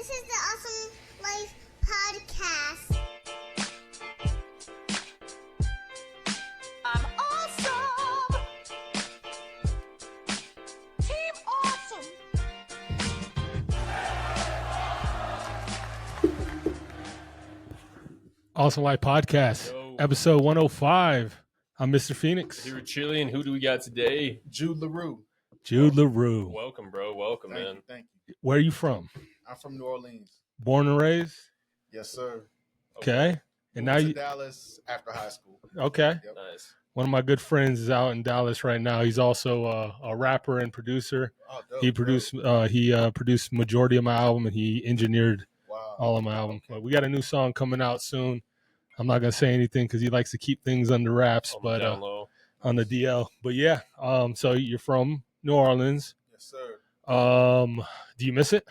This is the Awesome Life Podcast. I'm awesome! Team Awesome! Awesome Life Podcast, episode 105. I'm Mr. Phoenix. Here with Chili, and who do we got today? Jude Laroux. Jude Laroux. Welcome, bro. Welcome, man. Thank you. Where are you from? I'm from New Orleans. Born and raised? Yes, sir. Okay. And now Moved you to Dallas after high school. okay. Yep. Nice. One of my good friends is out in Dallas right now. He's also a rapper and producer. Oh, dope, He produced majority of my album, and he engineered Wow. all of my album. But we got a new song coming out soon. I'm not gonna say anything because he likes to keep things under wraps, On but the down low. on the DL. But yeah, so you're from New Orleans. Yes, sir. Do you miss it?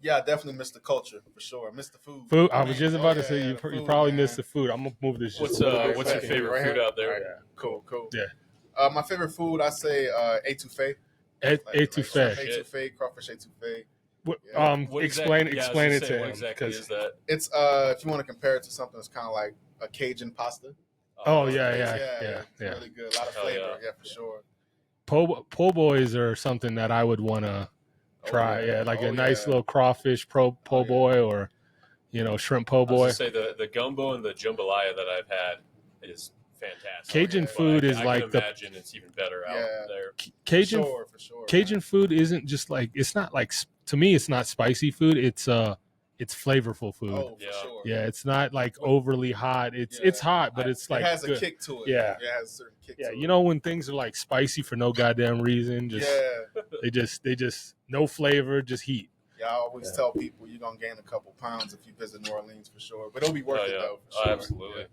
Yeah, I definitely missed the culture for sure. I missed the food. Food. I was just about to yeah, say yeah, you the food, probably man. missed the food. I'm gonna move this. What's just a little bit what's your back. favorite Right food here? out there? Cool. Yeah. My favorite food, I say etouffee. Etouffee. Etouffee, crawfish etouffee. What Explain exactly- explain I it was to gonna say, him. What exactly 'cause- is that? It's if you want to compare it to something that's kind of like a Cajun pasta. Oh It's yeah. really good. A lot of Hell flavor. yeah. Yeah, for sure. Po' boys are something that I would want to try. yeah. Yeah, like Oh, a nice yeah. little crawfish po' yeah. boy, or shrimp po' I was boy. gonna say the gumbo and the jambalaya that I've had is fantastic. Cajun But food is I like can the imagine it's even better out Yeah. there. Cajun For sure. Cajun man. food isn't just like, it's not like, to me it's not spicy food. It's flavorful food. Oh, for Yeah. sure. Yeah, it's not like overly hot. It's hot, but it's like it has good. a kick to it. Yeah. It has a certain kick Yeah, to it. you know when things are like spicy for no goddamn reason, just Yeah. they just no flavor, just heat. Yeah, I always tell people you're gonna gain a couple pounds if you visit New Orleans for sure. But it'll be worth Oh, it yeah. though. Oh, For sure. absolutely.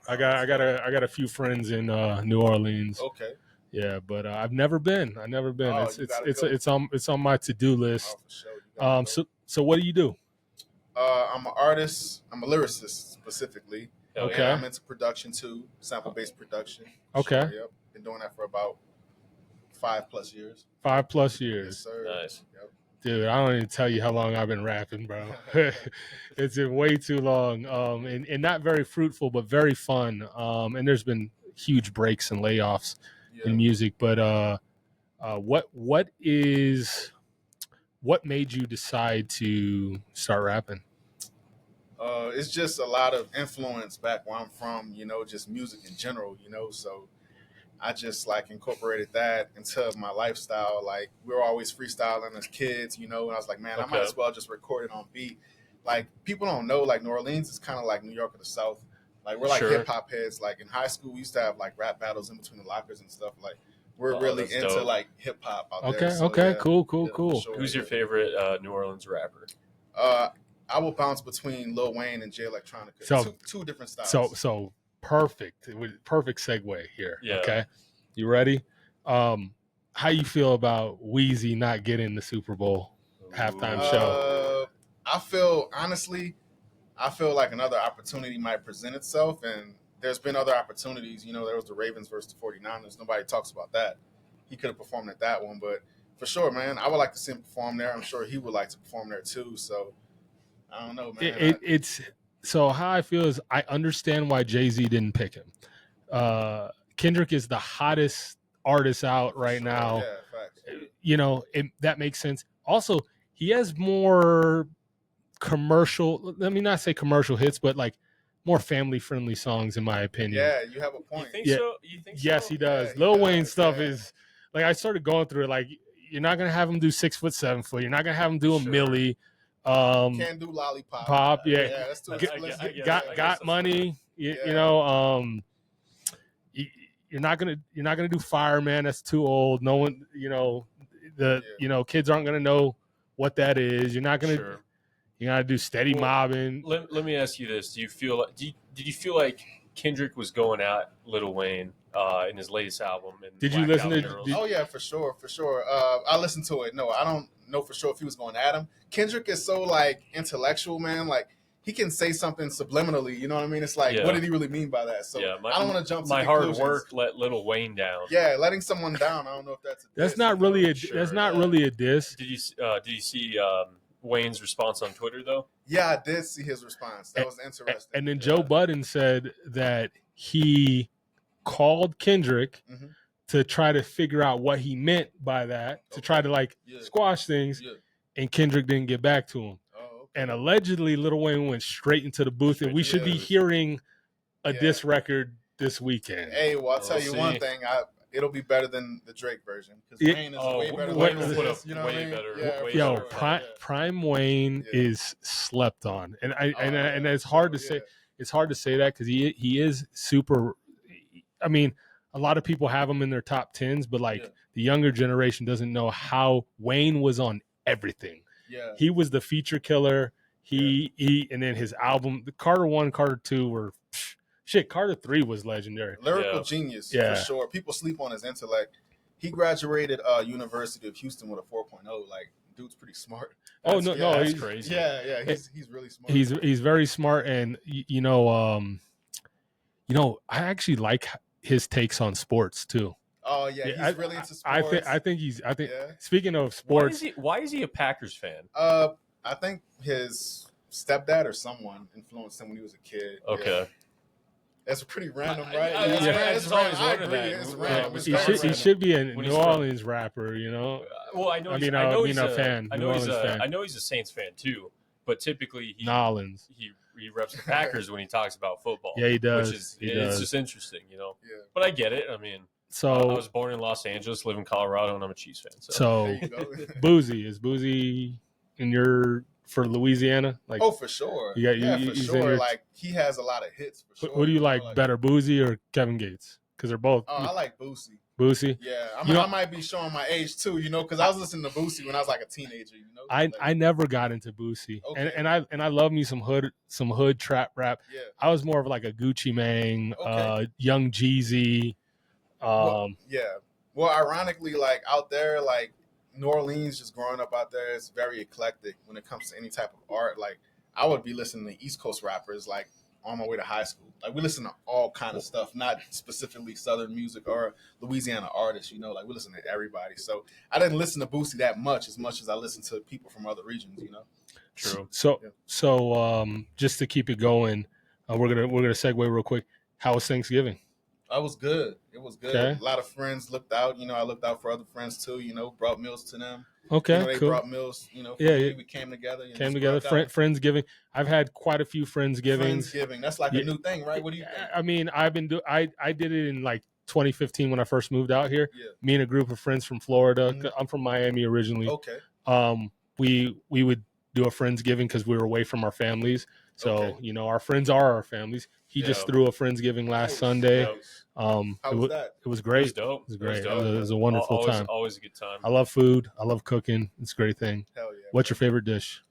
I got a few friends in New Orleans. Yeah. Okay. Yeah, but I've never been. Oh, you gotta It's on my to-do Oh, list. for sure. You gotta go. So what do you do? I'm an artist. I'm a lyricist specifically. Hell Okay. yeah. And I'm into production too, sample-based production. Okay. Sure, yep. Been doing that for about 5+ years. 5+ Yes, years. sir. Nice. Yep. Dude, I don't even tell you how long I've been rapping, bro. It's been way too long. And not very fruitful, but very fun. And there's been huge breaks and layoffs Yeah. in music. But what made you decide to start rapping? It's just a lot of influence back where I'm from, just music in general, so I just like incorporated that into my lifestyle. Like we were always freestyling as kids, and I was like, man, I might Okay. as well just record it on beat. Like people don't know, like New Orleans is kind of like New York of the South. Like we're like Sure. hip hop heads. Like in high school, we used to have like rap battles in between the lockers and stuff. Like we're Oh, really that's into dope. like hip hop out Okay, there. So, okay, yeah. cool. Yeah, for sure, Who's your yeah. favorite New Orleans rapper? I will bounce between Lil Wayne and Jay Electronica. So- two different styles. So perfect. Perfect segue here. Yeah. Okay. You ready? How you feel about Wheezy not getting the Super Bowl halftime show? I feel like another opportunity might present itself, and there's been other opportunities. There was the Ravens versus the 49ers. Nobody talks about that. He could have performed at that one, but for sure, man, I would like to see him perform there. I'm sure he would like to perform there too. So I don't know, man. It's so how I feel is I understand why Jay-Z didn't pick him. Kendrick is the hottest artist out right Sure, now. Yeah, facts. That makes sense. Also, he has more commercial, let me not say commercial hits, but like more family friendly songs in my opinion. Yeah, you have a You point. think Yeah. so? You think Yes, so? he does. Yeah, he Lil does, Wayne stuff yeah. is like, I started going through it. Like, you're not gonna have him do 6 foot 7 foot. You're not gonna have him do a Sure. millie. Can't do lollipop. Pop, yeah. that's too I explicit. get it. got I guess got that's money. You Yeah. know, you're not gonna do Fireman. That's too old. No one, kids aren't gonna know what that is. You're not gonna. Sure. You gotta do Steady Well, Mobbing. Let me ask you this: did you feel like Kendrick was going at Lil Wayne in his latest album? And Did you Blacked listen Out to- Girls? did- Oh yeah, for sure. I listened to it. No, I don't know for sure if he was going at him. Kendrick is so like intellectual, man. Like he can say something subliminally. You know what I mean? It's like, Yeah. what did he really mean by that? So Yeah, I don't want to jump to my hard conclusions. work let Lil Wayne down. Yeah, letting someone down. I don't know if that's. That's not really a. Sure, That's not yeah. really a diss. Did you see Wayne's response on Twitter though? Yeah, I did see his response. That was interesting. And then Joe Budden said that he called Kendrick Mm-hmm. to try to figure out what he meant by that, to try to like squash things, and Kendrick didn't get back to him. Oh, okay. And allegedly, Lil Wayne went straight into the booth, and we should be hearing a diss record this weekend. Hey, well, I'll tell you one thing. It'll be better than the Drake version because Wayne is way better Wayne than will put this. up You know way what I mean? better. Yeah, way Yo, better. Prime Wayne is slept on, and and it's hard to say. It's hard to say that because he is super. I mean, a lot of people have him in their top 10s, but like the younger generation doesn't know how Wayne was on everything. Yeah, he was the feature killer. He and then his album, the Carter 1, Carter 2 were shit. Carter 3 was legendary. Lyrical genius for sure. People sleep on his intellect. He graduated University of Houston with a 4.0. Like, dude's pretty smart. That's crazy. Yeah, he's really smart. He's very smart, and you know, I actually like his takes on sports too. Oh yeah, he's really into sports. I think speaking of sports, why is he a Packers fan? I think his stepdad or someone influenced him when he was a kid. Okay. Yeah. That's pretty random, right? It's always wondered that. It's random. He should be a New Orleans rapper, you know. Well, I know. I know he's a Saints fan too. But typically, he reps the Packers when he talks about football. Yeah, he does. Which is it's just interesting, you know. Yeah. But I get it. I mean, so I was born in Los Angeles, live in Colorado, and I'm a Chiefs fan. So Boozy for Louisiana? Like, oh, for sure. For sure. Like, he has a lot of hits. For sure. What do you like better, Boozy or Kevin Gates? Because they're both. Oh, I like Boosie. Boosie? Yeah, I might be showing my age too, you know, because I was listening to Boosie when I was like a teenager, you know. I never got into Boosie, and I love me some hood trap rap. Yeah. I was more of like a Gucci Mane, Young Jeezy. Well, ironically, like out there, like New Orleans, just growing up out there, it's very eclectic when it comes to any type of art. Like I would be listening to East Coast rappers, like on my way to high school. Like we listen to all kind of stuff, not specifically Southern music or Louisiana artists, you know, like we listen to everybody. So I didn't listen to Boosie that much as I listened to people from other regions, you know. True. So just to keep it going, we're gonna segue real quick. How was Thanksgiving? I was good. It was good. Okay. A lot of friends looked out. You know, I looked out for other friends too. You know, brought meals to them. Okay, you know, they cool. brought meals. You know, we came together. Friendsgiving. I've had quite a few Friendsgivings. Friendsgiving. That's like a new thing, right? What do you think? I mean, I did it in like 2015 when I first moved out here. Yeah. Me and a group of friends from Florida. Mm-hmm. I'm from Miami originally. Okay. We would do a Friendsgiving because we were away from our families. So you know, our friends are our families. He just threw a Friendsgiving last Sunday. How was that? It was great. It was dope. It was great. It was a wonderful time. Always a good time. I love food. I love cooking. It's a great thing. Hell yeah. What's your favorite dish?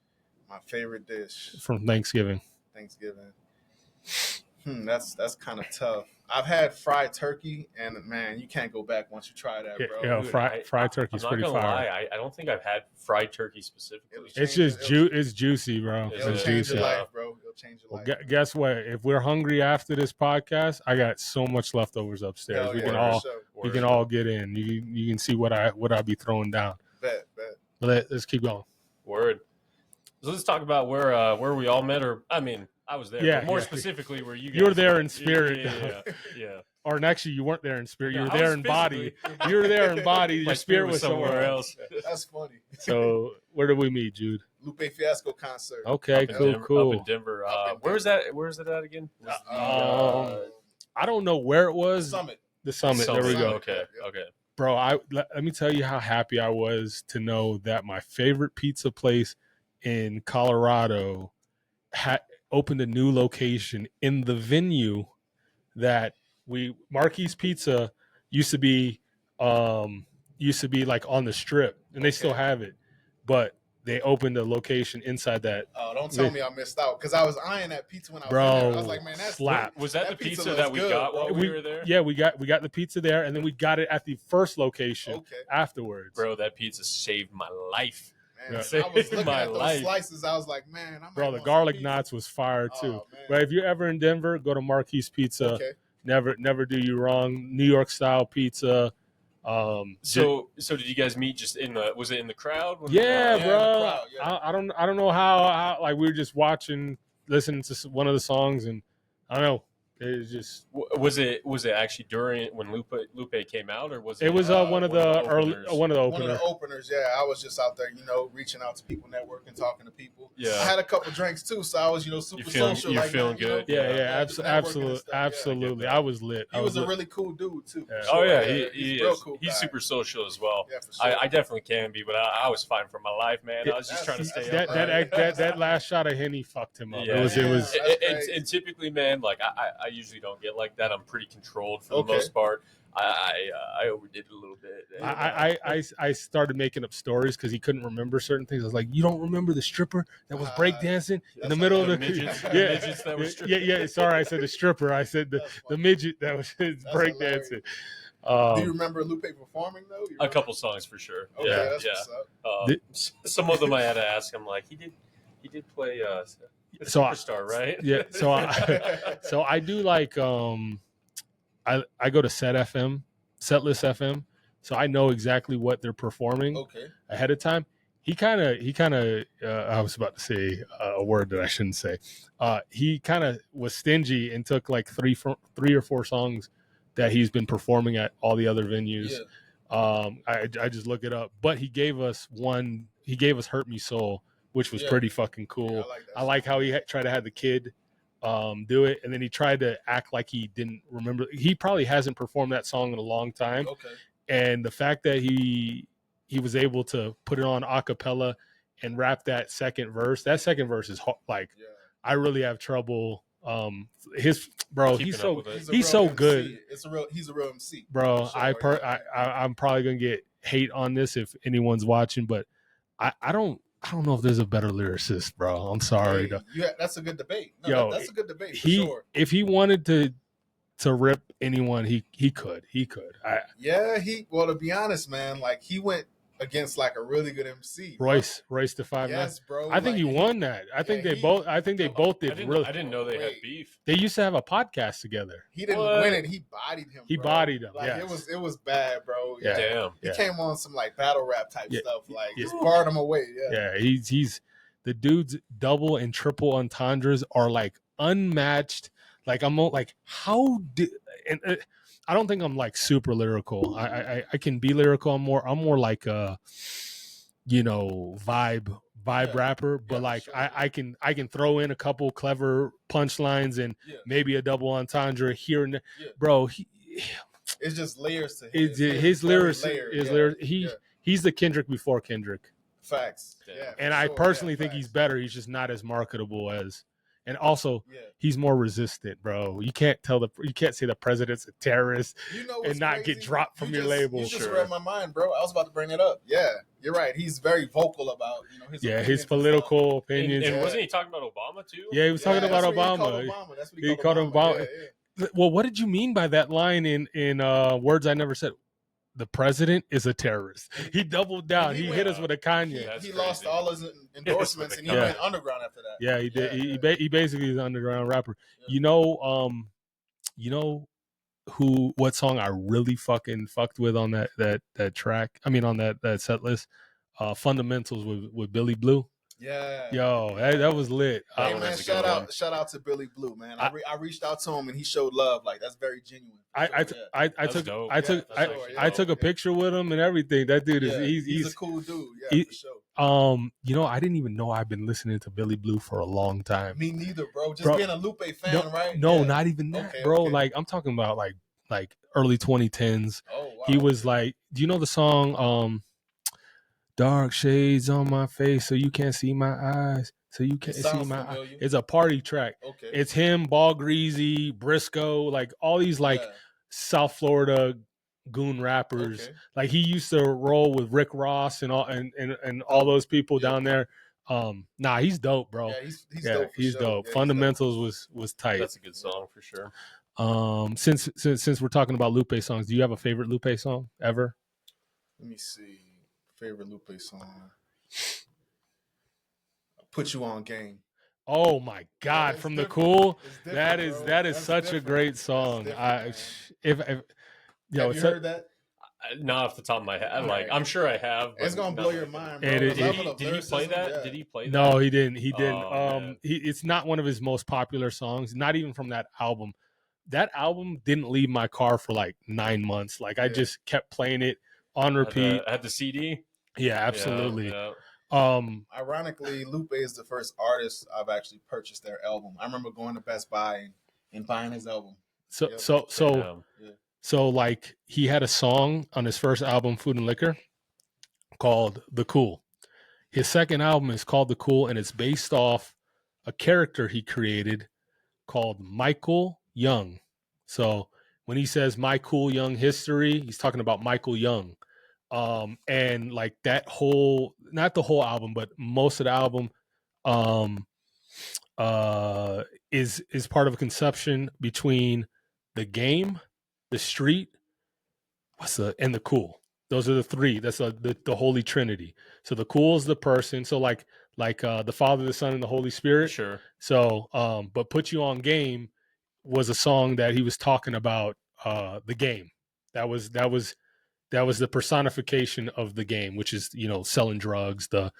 My favorite dish from Thanksgiving? That's kind of tough. I've had fried turkey, and man, you can't go back once you try that, bro. Yeah, fried turkey is pretty fire. Lie, I don't think I've had fried turkey specifically. It's juicy, bro. It'll change your life, bro. It'll change your life. Guess what? If we're hungry after this podcast, I got so much leftovers upstairs. We can all get in. You can see what I be throwing down. Bet. Let's keep going. Word. So let's talk about where we all met, or I mean, I was there. Yeah, but more specifically, where you guys were there in spirit. Yeah. Or actually, you weren't there in spirit. You were there in body. You were there in body. Your spirit was somewhere else. That's funny. So where did we meet, Jude? Lupe Fiasco concert. Okay, cool. Up in Denver. Where's that? Where's it at again? I don't know where it was. The summit. There we go. Okay. Bro, let me tell you how happy I was to know that my favorite pizza place in Colorado had opened a new location in the venue that Marquis Pizza used to be like on the Strip, and they still have it, but they opened a location inside that. Oh, don't tell me I missed out, because I was eyeing that pizza when I was there. I was like, man, that's slap. Was that the pizza that we got while we were there? Yeah, we got the pizza there, and then we got it at the first location afterwards. Bro, that pizza saved my life. Man, I was looking at those slices. I was like, man, the garlic knots was fire too. But if you're ever in Denver, go to Marquis Pizza. Okay. Never do you wrong. New York style pizza. So did you guys meet just was it in the crowd? Yeah, bro. Crowd, yeah. I don't know how like we were just listening to one of the songs, and I don't know. It was just was it actually during when Lupe came out, or was it? It was one of the openers. Yeah, I was just out there, reaching out to people, networking, talking to people. Yeah, I had a couple drinks too, so I was, super social. You're feeling good. Absolutely. I was lit. He was a really cool dude too. Yeah. Sure. Oh yeah, he's real cool. He's super social as well. Yeah, for sure. I definitely can be, but I was fighting for my life, man. I was just trying to stay up. That last shot of Henny fucked him up. Yeah. It was. And typically, man, like I usually don't get like that. I'm pretty controlled for the most part. I overdid it a little bit. I started making up stories because he couldn't remember certain things. I was like, "You don't remember the stripper that was breakdancing in the middle of the midgets? Midgets that were stripping. Yeah. Sorry, I said the stripper. I said the midget that was breakdancing. Do you remember Lupe performing though? A couple songs for sure. Okay, that's what's up. Some of them I had to ask him, like he did play Superstar, right? Yeah. So I do like I go to Setlist FM, so I know exactly what they're performing ahead of time. He kind of I was about to say a word that I shouldn't say. He kind of was stingy and took like three or four songs that he's been performing at all the other venues. Yeah. I just look it up, but he gave us one. He gave us "Hurt Me Soul," which was pretty fucking cool. Yeah, I like how he tried to have the kid do it, and then he tried to act like he didn't remember. He probably hasn't performed that song in a long time. And the fact that he was able to put it on a cappella and rap that second verse is like I really have trouble. He's so good. He's a real MC, bro. Sure, I'm probably gonna get hate on this if anyone's watching, but I don't know if there's a better lyricist, bro. I'm sorry. That's a good debate. That's a good debate for sure. If he wanted to rip anyone, he could. Well, to be honest, man, like he went against like a really good MC. Royce the 5'9". Yes, bro. I think he won that. I think they both did really. I didn't know they had beef. They used to have a podcast together. He didn't win it. He bodied him. He bodied him. Like it was bad, bro. Yeah. Damn. He came on some like battle rap type stuff. Like just barred him away. Yeah. He's the dude's double and triple entendres are like unmatched. Like I'm like I don't think I'm like super lyrical. I can be lyrical. I'm more like a vibe rapper, but like sure. I can throw in a couple clever punchlines and maybe a double entendre here and there. Bro, it's just layers to his lyrics. He's the Kendrick before Kendrick. Facts. Yeah. And I personally think he's better. He's just not as marketable as. And also, he's more resistant, bro. You can't say the president's a terrorist and not crazy? Get dropped from your label. You just read my mind, bro. I was about to bring it up. Yeah, you're right. He's very vocal about his political opinions. And wasn't he talking about Obama too? Yeah, he was talking about Obama. That's what he called him Obama. Yeah. Well, what did you mean by that line in Words I Never Said? The president is a terrorist. He doubled down. He hit us with a Kanye. He lost all his endorsements and he went underground after that. Yeah, he did. He basically is an underground rapper. Yeah. What song I really fucking fucked with on that track? I mean, on that set list, Fundamentals with Billy Blue. Yeah. Yo, that was lit. Hey, man, shout out to Billy Blue, man. I reached out to him and he showed love. Like that's very genuine. I took a picture with him and everything. That dude is he's a cool dude. Yeah, for sure. I didn't even know I've been listening to Billy Blue for a long time. Me neither, bro. Just being a Lupe fan, right? No, not even that, bro. Okay. Like I'm talking about like early 2010s. Oh, wow. He was like, do you know the song Dark Shades on My Face so you can't see my eyes, so you can't see my eyes. It's a party track. Okay. It's him, Ball Greasy, Briscoe, like all these South Florida goon rappers. Okay. Like he used to roll with Rick Ross and all those people down there. He's dope, bro. Yeah, he's dope. He's dope. Yeah, Fundamentals was tight. That's a good song for sure. Since we're talking about Lupe songs, do you have a favorite Lupe song ever? Let me see. Favorite Lupe song. Put You On Game. Oh my God! From The Cool, that is such a great song. Have you heard that? Not off the top of my head. Like, I'm sure I have. It's gonna blow your mind, bro. Did he play that? Yeah. Did he play that? No, he didn't. He didn't. Oh, it's not one of his most popular songs. Not even from that album. That album didn't leave my car for like 9 months. Like I just kept playing it on repeat. Had the CD. Yeah, absolutely. Yeah. Ironically, Lupe is the first artist I've actually purchased their album. I remember going to Best Buy and buying his album. So like he had a song on his first album, Food and Liquor, called The Cool. His second album is called The Cool, and it's based off a character he created called Michael Young. So when he says My Cool Young History, he's talking about Michael Young. And like that whole, not the whole album, but most of the album is part of a conception between the game, the street, and the cool. Those are the three. That's the holy trinity. So the cool is the person. So like the Father, the Son, and the Holy Spirit. Sure. So but Put You On Game was a song that he was talking about the game. That was the personification of the game, which is, selling drugs, the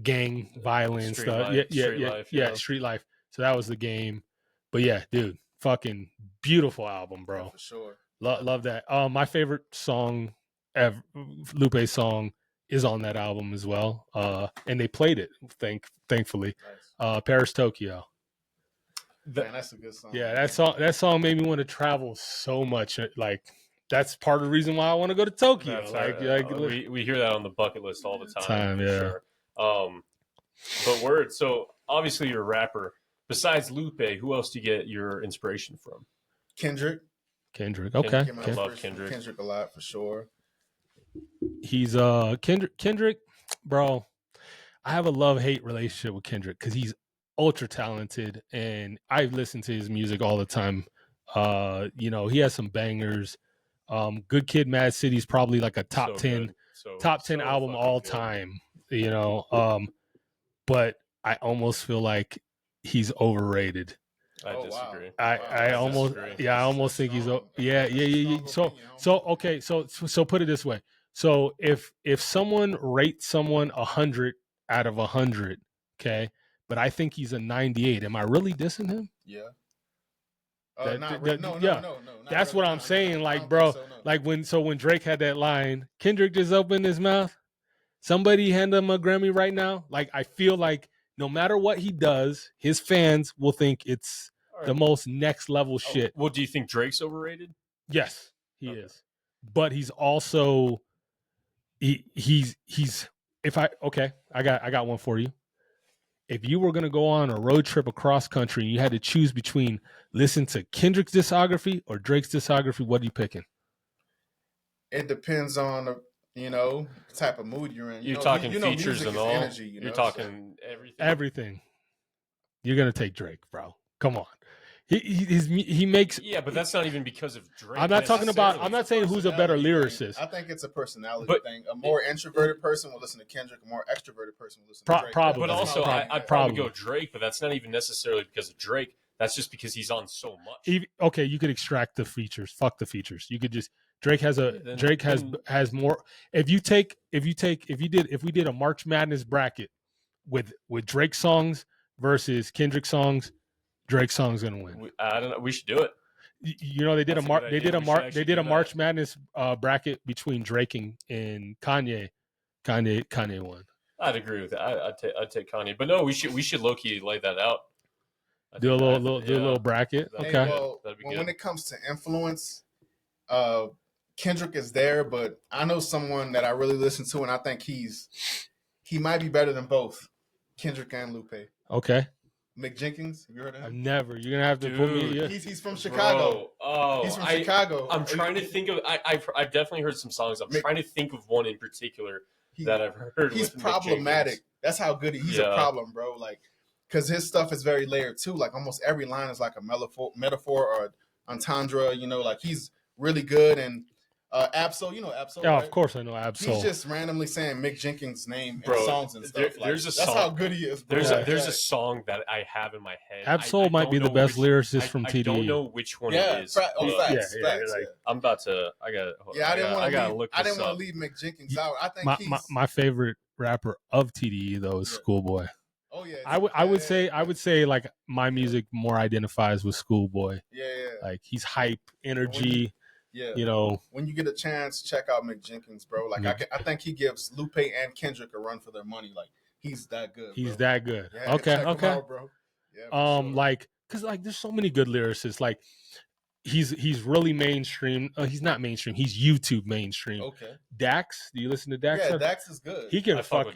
gang violence, street life. So that was the game. But yeah, dude, fucking beautiful album, bro. Yeah, for sure. Love that. My favorite song ever, Lupe's song, is on that album as well. And they played it, thankfully. Nice. Paris, Tokyo. Man, that's a good song. Yeah, that song made me want to travel so much. Like that's part of the reason why I want to go to Tokyo. We hear that on the bucket list all the time. Yeah. Sure. But word. So obviously you're a rapper. Besides Lupe, who else do you get your inspiration from? Kendrick. Okay. I love Kendrick. Kendrick a lot for sure. He's Kendrick, bro. I have a love-hate relationship with Kendrick because he's ultra talented, and I listen to his music all the time. He has some bangers. Good Kid, Mad City is probably like a top 10 album all time. But I almost feel like he's overrated. I disagree. I almost think he's So put it this way. So if someone rates someone 100 out of 100, okay, but I think he's a 98, am I really dissing him? Yeah. No. That's what I'm saying. Like, bro, so, no. like when Drake had that line, Kendrick just opened his mouth. Somebody hand him a Grammy right now. Like, I feel like no matter what he does, his fans will think it's the most next level shit. Well, do you think Drake's overrated? Yes, he is. But he's also he's I got one for you. If you were going to go on a road trip across country and you had to choose between listen to Kendrick's discography or Drake's discography, what are you picking? It depends on the type of mood you're in. You're talking features and all. Energy, you're talking everything. Everything. You're going to take Drake, bro. Come on. He makes. Yeah, but that's not even because of Drake. I'm not saying who's a better lyricist. I think it's a personality thing. A more introverted person will listen to Kendrick. A more extroverted person will listen to Drake. Probably. But also, I'd probably go Drake, but that's not even necessarily because of Drake. That's just because he's on so much. Okay, you could extract the features. Fuck the features. You could just Drake has more. If we did a March Madness bracket with Drake songs versus Kendrick songs, Drake song's gonna win. I don't know. We should do it. They did a March Madness bracket between Drake and Kanye. Kanye won. I'd agree with that. I'd take Kanye, but no, we should low key lay that out. Do a little bracket. Okay. That'd be good. When it comes to influence, Kendrick is there, but I know someone that I really listen to, and I think he might be better than both Kendrick and Lupe. Okay. Mick Jenkins, have you heard of him? I've never. You're gonna have to put me. Yeah. He's from Chicago. He's from Chicago. I'm trying to think of. I've definitely heard some songs. I'm trying to think of one in particular that I've heard. He's problematic. That's how good he's a problem, bro. Like, because his stuff is very layered too. Like almost every line is like a metaphor or entendre. Like he's really good. And Absol, you know Absol, Yeah, right? of course I know Absol. He's just randomly saying Mick Jenkins' name Bro, in songs and stuff. That's how good he is. Bro. There's a song that I have in my head. Absol might be the best lyricist from TDE. I don't know which one it is. Facts. I'm about to. I gotta look. I didn't want to leave Mick Jenkins out. I think my favorite rapper of TDE though is Schoolboy. Oh yeah, I would say like my music more identifies with Schoolboy. Yeah. Like he's hype, energy. You know, when you get a chance, check out Mick Jenkins, bro. Like I think he gives Lupe and Kendrick a run for their money. Like he's that good. He's that good. Yeah, okay. Out, bro. Yeah, sure. Like because like there's so many good lyricists. Like he's really mainstream. He's not mainstream. He's YouTube mainstream. Okay. Dax, do you listen to Dax? Yeah, Dax is good. He can fucking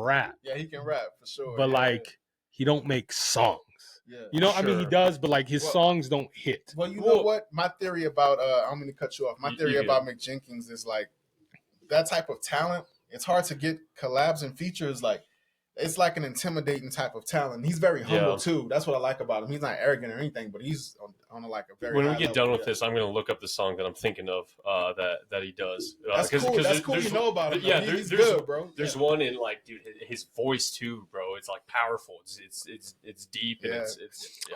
rap. Yeah, he can rap for sure. But like he don't make songs. Yeah. You know, I mean he does, but like his songs don't hit. Well, you know what? My theory about I'm gonna cut you off. My theory about Mick Jenkins is like that type of talent, it's hard to get collabs and features. Like it's like an intimidating type of talent. He's very humble too. That's what I like about him. He's not arrogant or anything, but he's on like a very. When we get done with this, I'm going to look up the song that I'm thinking of that he does. That's cool. That's cool. You know about him. Yeah, he's good, bro. There's one in like, dude, his voice too, bro. It's like powerful. It's deep and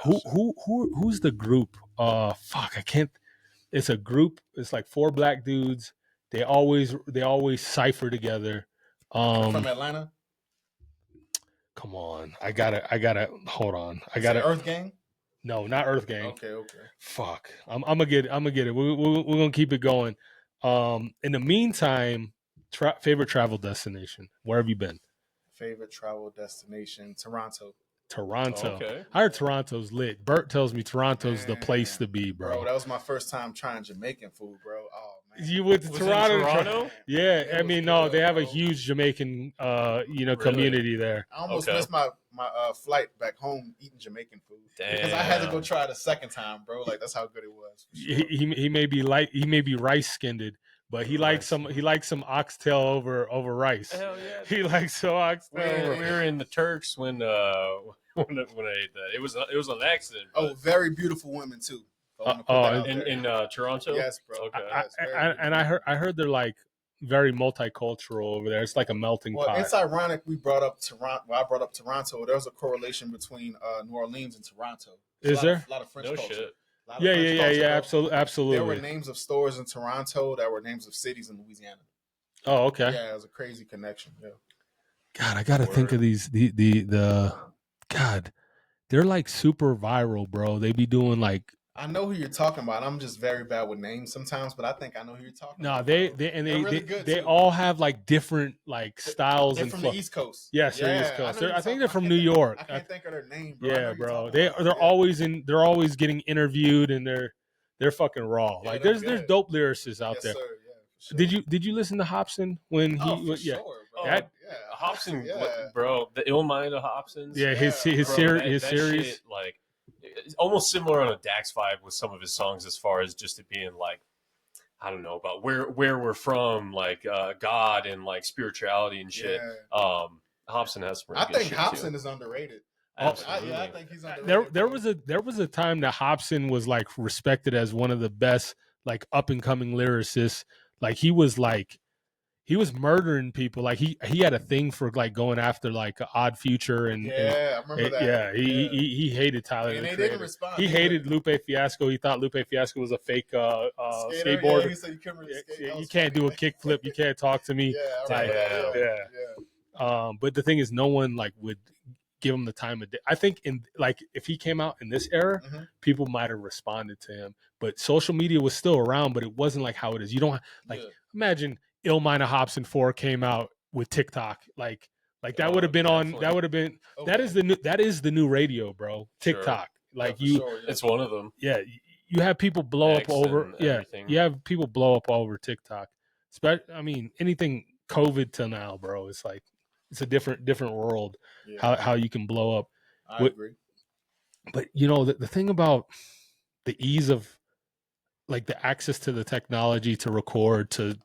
who's the group? Fuck, I can't. It's a group. It's like 4 black dudes. They always cipher together. From Atlanta. Come on, I gotta hold on. I gotta Earth Gang. No, not Earth Gang. Okay. Fuck, I'm gonna get it. We're gonna keep it going. In the meantime, favorite travel destination. Where have you been? Favorite travel destination, Toronto. Okay. I heard Toronto's lit. Bert tells me Toronto's the place to be, bro. That was my first time trying Jamaican food, bro. Oh man. You went to Toronto? Yeah, I mean, no, they have a bro. huge Jamaican, community there. I almost missed my flight back home eating Jamaican food because I had to go try it a second time, bro. Like that's how good it was. Sure. He may be rice skinned, but he likes some oxtail over rice. Hell yeah. He likes some oxtail. We were in the Turks when I ate that. It was an accident. Oh, very beautiful women too. In Toronto. Yes, bro. Okay. I heard they're like very multicultural over there. It's like a melting pot. It's ironic we brought up Toronto. Well, I brought up Toronto. There's a correlation between New Orleans and Toronto. Is there? A lot of French culture. Shit. Yeah. Absolutely. There were names of stores in Toronto. There were names of cities in Louisiana. Oh, okay. Yeah, it was a crazy connection. Yeah. God, I gotta think of these. God, they're like super viral, bro. They be doing like. I know who you're talking about. I'm just very bad with names sometimes, but I think I know who you're talking about. No, they all have like different like styles. They're from the East Coast. Yes, they're East Coast. I think they're from New York. I can't think of their name, bro. Yeah, bro. They're always getting interviewed and they're fucking raw. Yeah, like there's dope lyricists out there. Sir. Yeah, sure. Did you listen to Hobson when he for sure, bro. Hobson, bro, the Ill Mind of Hobson's. Yeah, his series shit, like it's almost similar on a Dax vibe with some of his songs as far as just it being like I don't know about where we're from, like God and like spirituality and shit. Yeah. Hobson has some I really good think shit Hobson too. is underrated. Absolutely. I think he's underrated. There was a time that Hobson was like respected as one of the best like up and coming lyricists. Like he was murdering people. Like he had a thing for like going after like Odd Future and I remember that. Yeah, he hated Tyler. And the they Creator. didn't respond. He hated Lupe Fiasco. He thought Lupe Fiasco was a fake skateboarder. Yeah, he said you couldn't really skate. You can't do a kickflip. You can't talk to me. But the thing is, no one like would give him the time of day. I think if he came out in this era, people might have responded to him. But social media was still around, but it wasn't like how it is. You don't imagine Illmind Hobson 4 came out with TikTok. Like that would have been definitely. that would have been that is the new radio, bro. TikTok. Sure. Like it's one of them. Yeah, you have people blow up X over. and Yeah, everything. you have people blow up over TikTok. I mean, anything COVID till now, bro. It's like it's a different world. Yeah. How you can blow up. I agree. But you know the thing about the ease of like the access to the technology to record to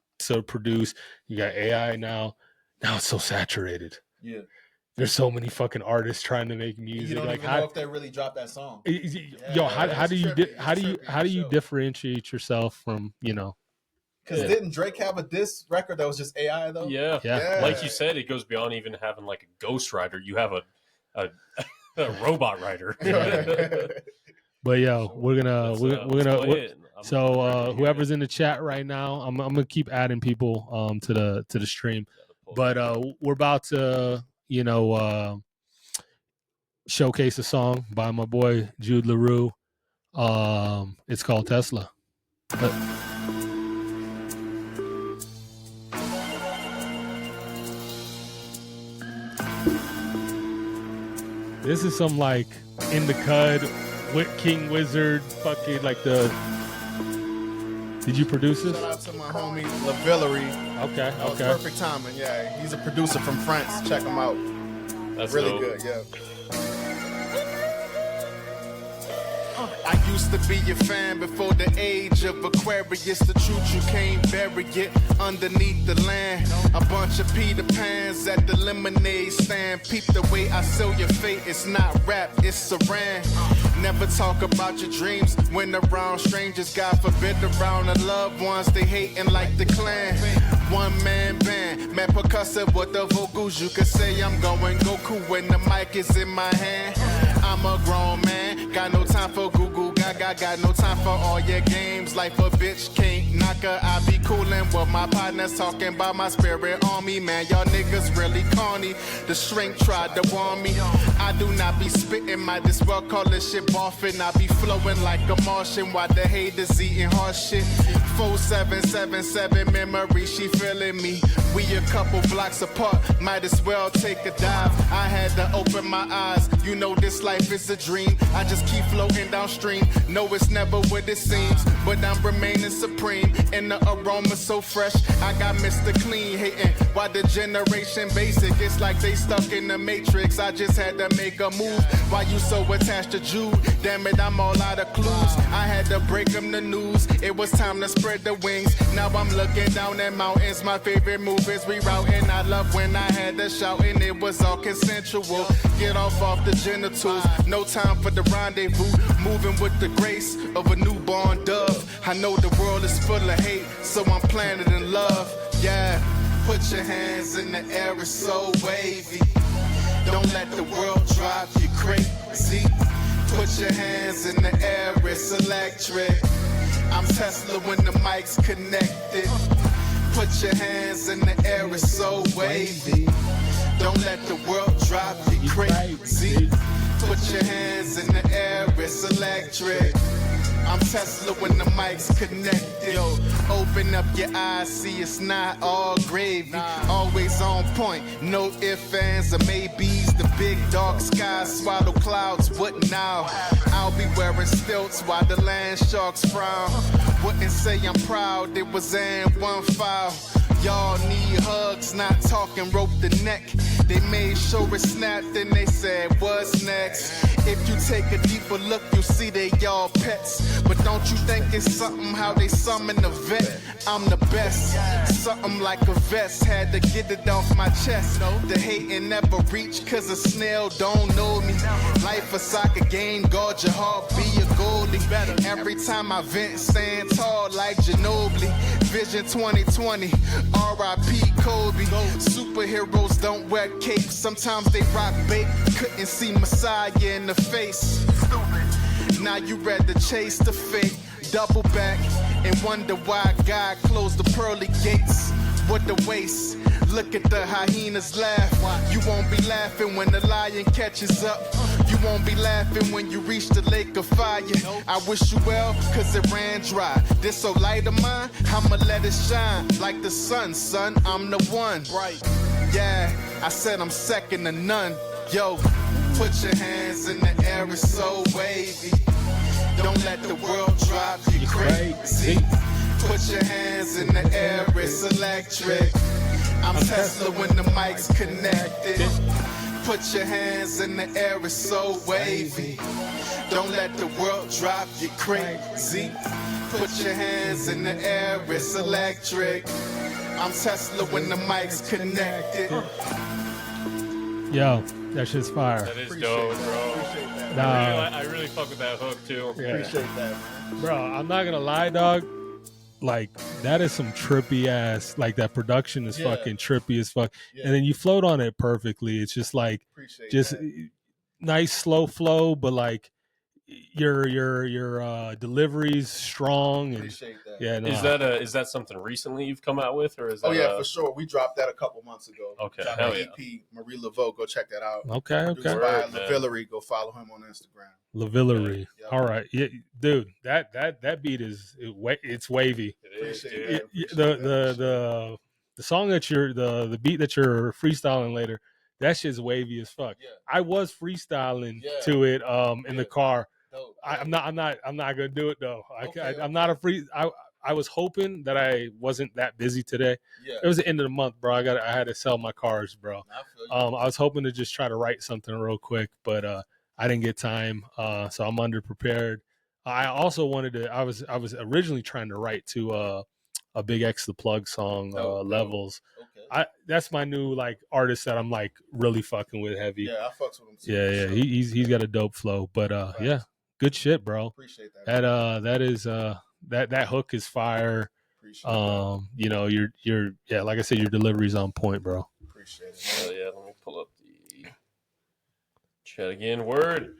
produce, you got AI now it's so saturated. Yeah, there's so many fucking artists trying to make music. You don't like even know if they really dropped that song. How do you differentiate yourself from Because didn't Drake have a diss record that was just AI though? Yeah. Yeah. Like you said, it goes beyond even having like a ghostwriter. You have a robot writer. But yo, we're gonna so Ready. whoever's in the chat right now, I'm gonna keep adding people to the stream. But we're about to showcase a song by my boy Jude Laroux. It's called Tesla. This is some like in the cud with King Wizard fucking like the. Did you produce this? Shout out to my homie LaVillery. Okay, That was perfect timing. Yeah, he's a producer from France. Check him out. That's Really dope. good. Yeah. I used to be a fan before the age of Aquarius. The truth, you can't bury it underneath the land. A bunch of Peter Pans at the lemonade stand. Peep the way I sell your fate. It's not rap, it's saran. Never talk about your dreams when around strangers. God forbid around the loved ones. They hating like the clan. One man band, mad percussive with the vocals. You could say I'm going Goku when the mic is in my hand. I'm a grown man, got no time for Google Gaga, got no time for all your games. Life a bitch can't knock her. I be coolin' with my partners talking about my spirit on me, man. Y'all niggas really corny. The shrink tried to warn me. I do not be spitting my this world call this shit boffin'. I be flowing like a Martian while the haters eating hard shit. 4777 memory, she feeling me. We a couple blocks apart, might as well take a dive. I had to open my eyes, you know this life is a dream. I just keep floating downstream. No, it's never what it seems, but I'm remaining supreme. And the aroma so fresh, I got Mr. Clean hating. Why the generation basic? It's like they stuck in the matrix. I just had to make a move. Why you so attached to Jude? Damn it, I'm all out of clues. I had to break them the news. It was time to spread the wings. Now I'm looking down at mountains. My favorite move is rerouting. I love when I had to shout and it was all consensual. Get off the genitals. No time for the rendezvous. Moving with the grace of a newborn dove. I know the world is full of hate, so I'm planted in love. Yeah, put your hands in the air, it's so wavy. Don't let the world drive you crazy. Put your hands in the air, it's electric. I'm Tesla when the mic's connected. Put your hands in the air, it's so wavy. Don't let the world drive you crazy. Put your hands in the air, it's electric. I'm Tesla when the mic's connected. Yo, open up your eyes, see it's not all gravy. Always on point, no ifs, ands, or maybes. The big dark skies swallow clouds, what now? I'll be wearing stilts while the land sharks frown. Wouldn't say I'm proud, it was in one file. Y'all need hugs, not talking rope the neck. They made sure it snapped and they said, what's next? If you take a deeper look, you'll see they y'all pets. But don't you think it's something how they summon the vet? I'm the best. Something like a vest, had to get it off my chest. The hating never reach, cause a snail don't know me. Life a soccer game, guard your heart, be a goalie. Every time I vent, stand tall like Ginobili. Vision 2020, R.I.P. Kobe. Superheroes don't wear capes, sometimes they rock bait. Couldn't see Messiah in the face. Now you rather chase the fate, double back, and wonder why God closed the pearly gates. What the waste? Look at the hyenas laugh. You won't be laughing when the lion catches up. You won't be laughing when you reach the lake of fire. I wish you well, cause it ran dry. This so light of mine, I'ma let it shine. Like the sun, son, I'm the one. Right. Yeah, I said I'm second to none. Yo, put your hands in the air, it's so wavy. Don't let the world drive you crazy. Put your hands in the air, it's electric. I'm Tesla when the mic's connected. Put your hands in the air, it's so wavy. Don't let the world drive you crazy. Put your hands in the air, it's electric. I'm Tesla when the mic's connected. Yo, that shit's fire. That is dope, bro. Appreciate that. Nah, I really fuck with that hook too. yeah. Appreciate that, man. Bro, I'm not gonna lie, dog. like that is some trippy ass, like that production is Yeah. fucking trippy as fuck. Yeah. And then you float on it perfectly. It's just like Appreciate just that. nice slow flow, but like your delivery's strong and Appreciate that. yeah, no. Is that something recently you've come out with, or is that? Oh yeah, for sure. We dropped that a couple months ago. Okay, Dropped hell an yeah. EP, Marie Laveau. Go check that out. Okay, Produced okay. by Word, man. Lavillery. Go follow him on Instagram. Lavillery. Yeah. All right. Yeah, dude, that beat is it's wavy. It is, Appreciate dude. that. Appreciate The that. the song that you're the beat that you're freestyling later, that shit's wavy as fuck. Yeah. I was freestyling Yeah. to it in the Yeah. car. Dope. I'm not gonna do it though. Okay, I'm not a free. I was hoping that I wasn't that busy today. Yeah. It was the end of the month, bro. I had to sell my cars, bro. I feel you. I was hoping to just try to write something real quick, but I didn't get time. So I'm underprepared. I also wanted to. I was originally trying to write to a Big X the Plug song, Dope. Levels. Okay. That's my new like artist that I'm like really fucking with heavy. Yeah, I fucks with him too. Yeah. for sure. He's got a dope flow, but Facts. yeah, good shit, bro. Appreciate that. That is that hook is fire. Appreciate that. You know, you're yeah, like I said, your delivery's on point, bro. Appreciate it. Hell yeah, let me pull up the chat again. Word,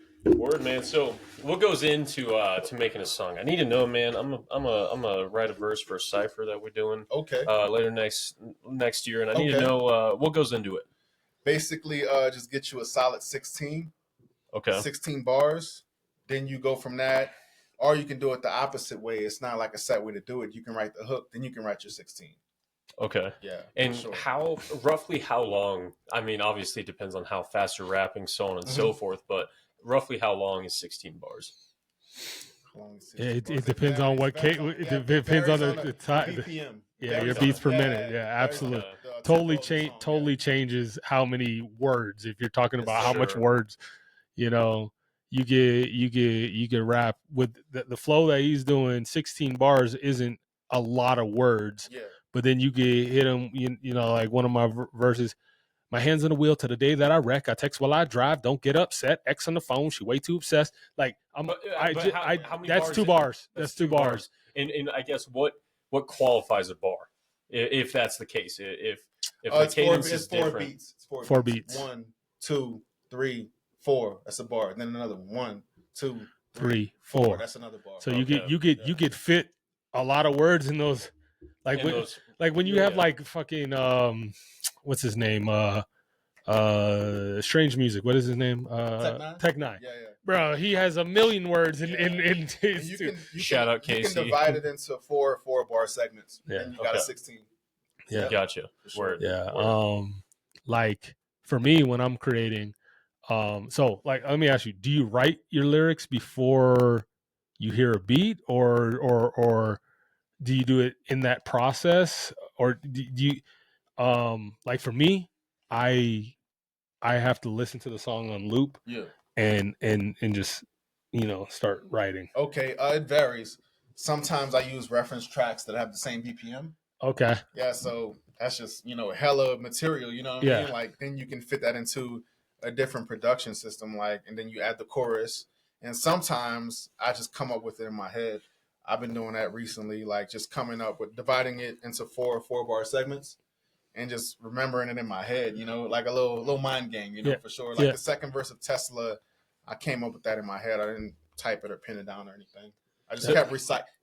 man. So, what goes into to making a song? I need to know, man. I'm a write a verse for a cipher that we're doing Okay. later next year, and I need to Okay. know what goes into it. Basically, just get you a solid 16, Okay. 16 bars. Then you go from that, or you can do it the opposite way. It's not like a set way to do it. You can write the hook, then you can write your 16. Okay. Yeah. And for sure. how long? I mean, obviously, it depends on how fast you're rapping, so on and so forth. But roughly, how long is 16 bars? How long is Yeah, 16 it bars? depends on what varies it depends on the time. BPM. Yeah, your Varies beats on- per minute. Yeah, varies on absolutely. the tempo Totally of the change. song, Totally changes how many words. If you're talking Yes, about how much sure. words, you know, you get rap with the flow that he's doing. 16 bars isn't a lot of words, Yeah. but then you get hit him. You know, like one of my verses. My hands on the wheel to the day that I wreck. I text while I drive. Don't get upset. X on the phone. She way too obsessed. Like How many that's bars 2 is- bars. That's 2 bars. And I guess what qualifies a bar, if that's the case, if the It's cadence is it's four different. beats. It's Four beats. 1, 2, 3, 4. That's a bar. Then another one. 1, 2, 3, 4. That's another bar. So Okay. you get fit a lot of words in those. Like And when, those- like when you yeah, have yeah. like fucking what's his name strange music. What is his name? Tech Nine. Yeah, yeah. Bro, he has a million words in And his. you Shout out You Casey. can divide it into four bar segments. Yeah. And you got a Okay. 16. Yeah. Gotcha. For sure. Word. Yeah. Word. Like for me when I'm creating, so like let me ask you, do you write your lyrics before you hear a beat or do you do it in that process or do you like for me, I have to listen to the song on loop Yeah. and just start writing. Okay. It varies. Sometimes I use reference tracks that have the same BPM. Okay. Yeah, so that's just, hella material, you know what I Yeah. mean? Like, then you can fit that into a different production system, like, and then you add the chorus. And sometimes I just come up with it in my head. I've been doing that recently, like just coming up with dividing it into four bar segments and just remembering it in my head, like a little mind game, Yeah. for sure. Like Yeah. the second verse of Tesla, I came up with that in my head. I didn't type it or pin it down or anything. I just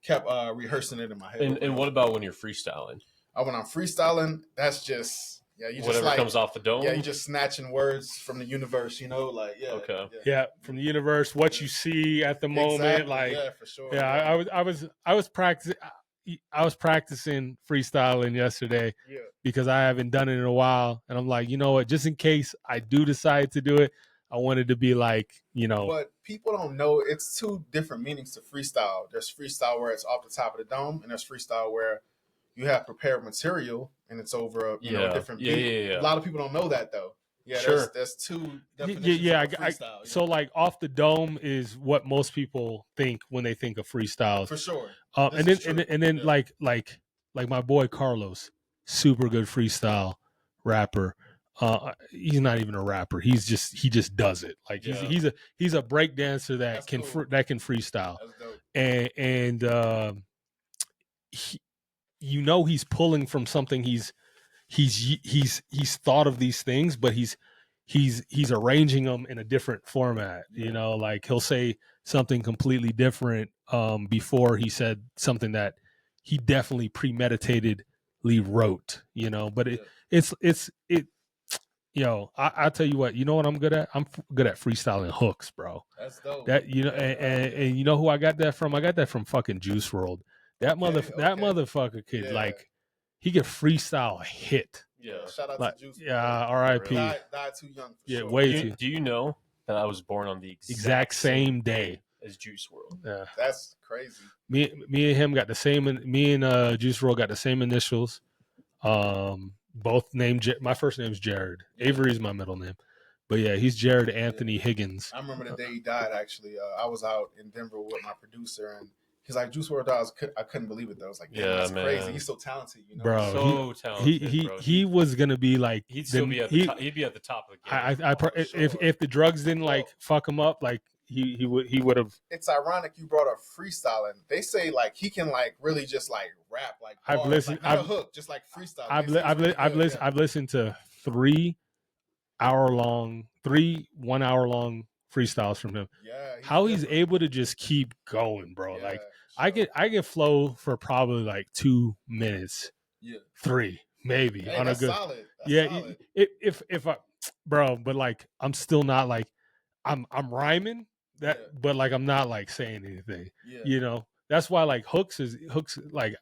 kept rehearsing it in my head. And what about when you're freestyling? When I'm freestyling, that's just you just Whatever like comes off the dome. yeah, you just snatching words from the universe, like yeah. Okay. Yeah, from the universe, what you see at the moment, Exactly, like yeah, for sure. yeah, I was practicing freestyling yesterday Yeah. because I haven't done it in a while, and I'm like, you know what, just in case I do decide to do it, I wanted to be like, But people don't know it's two different meanings to freestyle. There's freestyle where it's off the top of the dome, and there's freestyle where you have prepared material and it's over a different beat. Yeah. A lot of people don't know that though. Yeah, Sure. there's two yeah, definitions yeah. of freestyle. So like off the dome is what most people think when they think of freestyles. For sure. And This then is and then true. Yeah. like my boy Carlos, super good freestyle rapper. He's not even a rapper. He just does it. Like he's a break dancer that That's can cool. that can freestyle. That's dope. And you know he's pulling from something. He's thought of these things, but he's arranging them in a different format. You know, like he'll say something completely different before he said something that he definitely premeditatedly wrote. You know, but it's I tell you what, you know what I'm good at? I'm good at freestyling hooks, bro. That's dope. That and you know who I got that from? I got that from fucking Juice World. That motherfucker could like he could freestyle a hit. Yeah. Shout out Like, to Juice. yeah, R.I.P. Died too young. For Yeah, sure. way too. Do you know that I was born on the exact same day as Juice World? Yeah, that's crazy. Me and him got the same. Me and Juice World got the same initials. Both named. My first name's Jared. Avery's my middle name. But yeah, he's Jared Anthony Higgins. I remember the day he died. Actually, I was out in Denver with my producer, and he's like, "Juice WRLD died." I couldn't believe it though. I was like, "Yeah, that's crazy. He's so talented, you know." Bro, so talented. He was gonna be like he'd still be at the top. He'd be at the top of the game. If the drugs didn't like fuck him up, like he would have. It's ironic you brought up freestyling. They say like he can like really just like rap like bars, I've listened. like, not a hook, just like freestyle. I've listened to 3 1 hour long freestyles from him. Yeah, how he's able to just keep going, bro. Like I get flow for probably like 2 minutes. Yeah. 3 maybe on a good. Solid. That's solid. If I, bro, but like I'm still not like I'm rhyming that, but like I'm not like saying anything. Yeah. You know, that's why like hooks like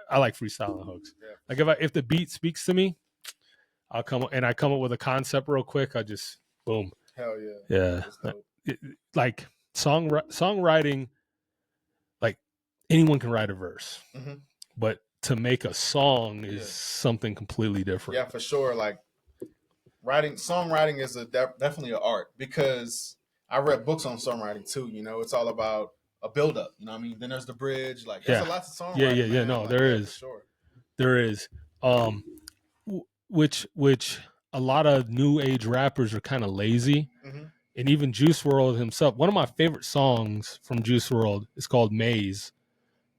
I like freestyling hooks. Yeah. Like if the beat speaks to me, I come up with a concept real quick. I just boom. Hell yeah. Yeah. Like songwriting, like anyone can write a verse, but to make a song is something completely different. Yeah, for sure. Like songwriting is definitely an art, because I read books on songwriting too. You know, it's all about a build up. You know what I mean? Then there's the bridge. Like there's a lot of songwriting. Yeah. No, there is. For sure. There is. Which a lot of new age rappers are kind of lazy. And even Juice WRLD himself. One of my favorite songs from Juice WRLD is called Maze.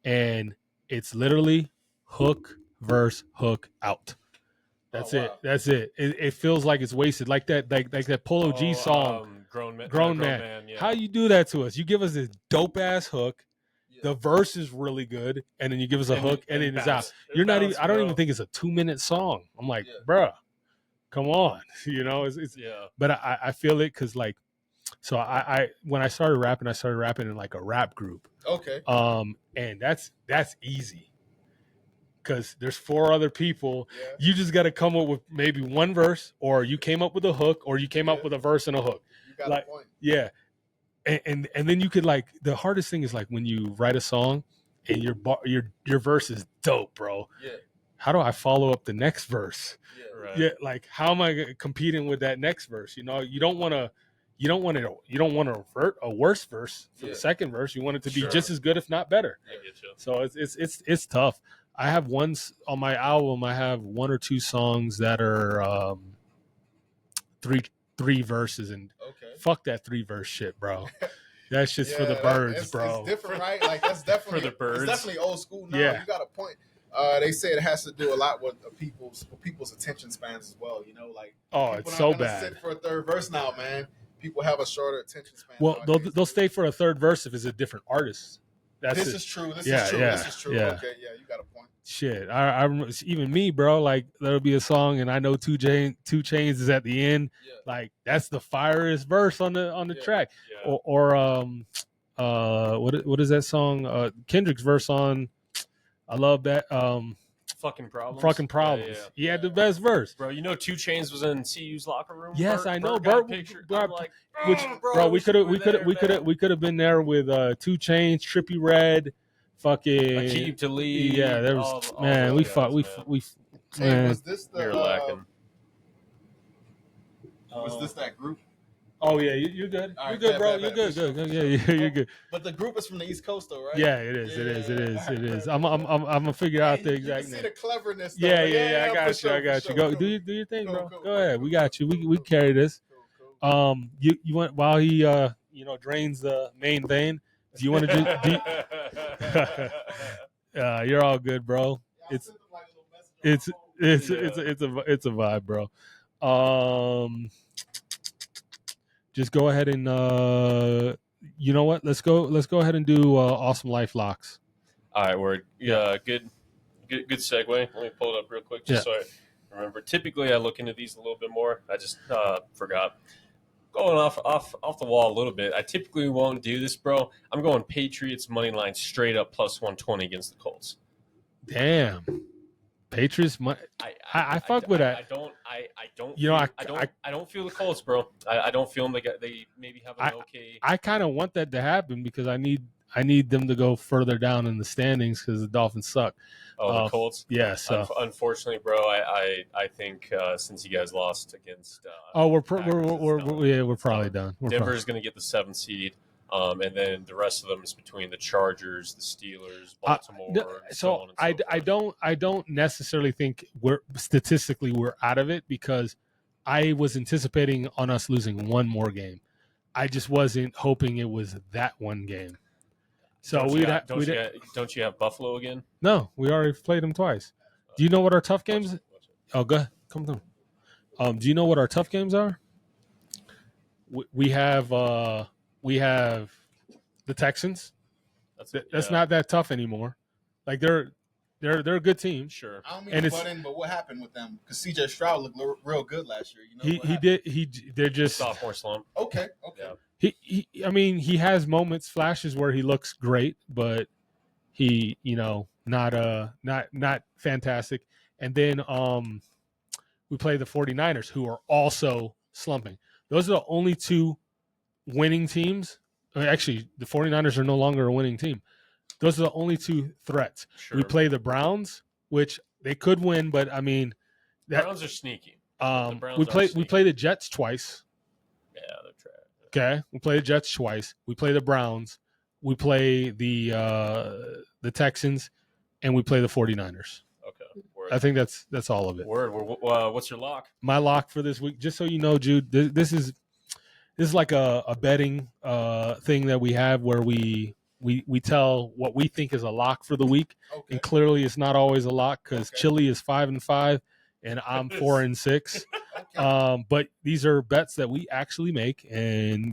And it's literally hook, verse, hook, out. That's it. That's it. It feels like it's wasted. Like that Polo G song. Grown Man. Yeah. How you do that to us? You give us this dope ass hook. The verse is really good, and then you give us a hook, and then it's out. You're not even. I don't even think it's a 2-minute song. I'm like, bruh, come on, you know. It's But I feel it because like, so I when I started rapping in like a rap group. Okay. And that's easy because there's 4 other people. Yeah. You just got to come up with maybe one verse, or you came up with a hook, or you came up with a verse and a hook. You got like, a point. Yeah. And then you could like the hardest thing is like when you write a song and your verse is dope, bro. Yeah. How do I follow up the next verse? Yeah. Right. Yeah. Like how am I competing with that next verse? You know, you don't want to revert a worse verse for the second verse. You want it to be just as good, if not better. I get you. So it's tough. I have on my album. I have 1 or 2 songs that are 3 verses, and fuck that 3-verse shit, bro. That's just for the birds, bro. It's different, right? Like that's definitely for the birds. It's definitely old school now. Yeah. You got a point. They say it has to do a lot with people's attention spans as well. You know, like it's so bad. Sit for a third verse now, man. People have a shorter attention span. Well, they'll stay for a third verse if it's a different artist. This is true. This is true. Yeah. Okay, yeah, you got a point. Shit, I remember, even me, bro. Like there'll be a song, and I know 2 Chainz is at the end. Yeah. Like that's the fierest verse on the track. Yeah. What is that song? Kendrick's verse on I Love That. Fucking Problems. Fucking Problems. Yeah. He had the best verse. Bro, you know 2 Chainz was in CU's locker room? Yes, I know. Bert got Bert, picture. Bert, I'm like, bro, we could have been there with 2 Chainz, Trippie Redd, fucking Akeem Talib. Yeah, there was all man. those We fought. guys, We Hey, man. was this You're lacking. Was this that group? Oh yeah, you're good. All right, You're good, bro. bad. You're good. For Good. sure. Yeah, you're good. But the group is from the East Coast, though, right? Yeah, it is. It is. I'm gonna figure out the exact you can name. see the cleverness. Though. Yeah. I got you. Sure, I got you. Sure. Go do your thing, bro. Cool. Go ahead. We got you. We carry this. Cool. You want while he drains the main vein. Do you want to do? You're all good, bro. It's send them like a little message on it's my phone. it's a vibe, bro. Just go ahead and you know what? Let's go ahead and do awesome life locks. All right, word. Yeah, good segue. Let me pull it up real quick just so I remember. Typically, I look into these a little bit more. I just forgot. Going off the wall a little bit. I typically won't do this, bro. I'm going Patriots money line straight up plus 120 against the Colts. Damn, Patriots. I fuck with that. I don't. You know, I don't feel the Colts, bro. I don't feel them. They maybe have an okay. I kind of want that to happen because I need them to go further down in the standings because the Dolphins suck. Oh, the Colts. Yeah. So unfortunately, bro, I think since you guys lost against. we're Packers, probably done. Denver's going to get the 7th seed. And then the rest of them is between the Chargers, the Steelers, Baltimore. So I don't necessarily think we're out of it because I was anticipating on us losing one more game. I just wasn't hoping it was that one game. So don't you have Buffalo again? No, we already played them twice. Do you know what our tough games? Oh, go ahead. Come on. Do you know what our tough games are? We have the Texans. That's not that tough anymore. Like they're a good team. Sure. I don't mean to butt in, but what happened with them? Because CJ Stroud looked real good last year. You know, they're just sophomore slump. Okay. Yeah. He has moments, flashes where he looks great, but he, not fantastic. And then we play the 49ers, who are also slumping. Those are the only two winning teams. Actually, the 49ers are no longer a winning team. Those are the only two threats. Sure. We play the Browns, which they could win, but I mean, Browns are sneaky. We play the Jets twice. Yeah, they're trash. Okay, we play the Jets twice. We play the Browns. We play the Texans, and we play the 49ers. Okay, word. I think that's all of it. Word. What's your lock? My lock for this week, just so you know, Jude, this is like a betting thing that we have where we tell what we think is a lock for the week, and clearly it's not always a lock because Chili is 5-5 and I'm 4-6. But these are bets that we actually make, and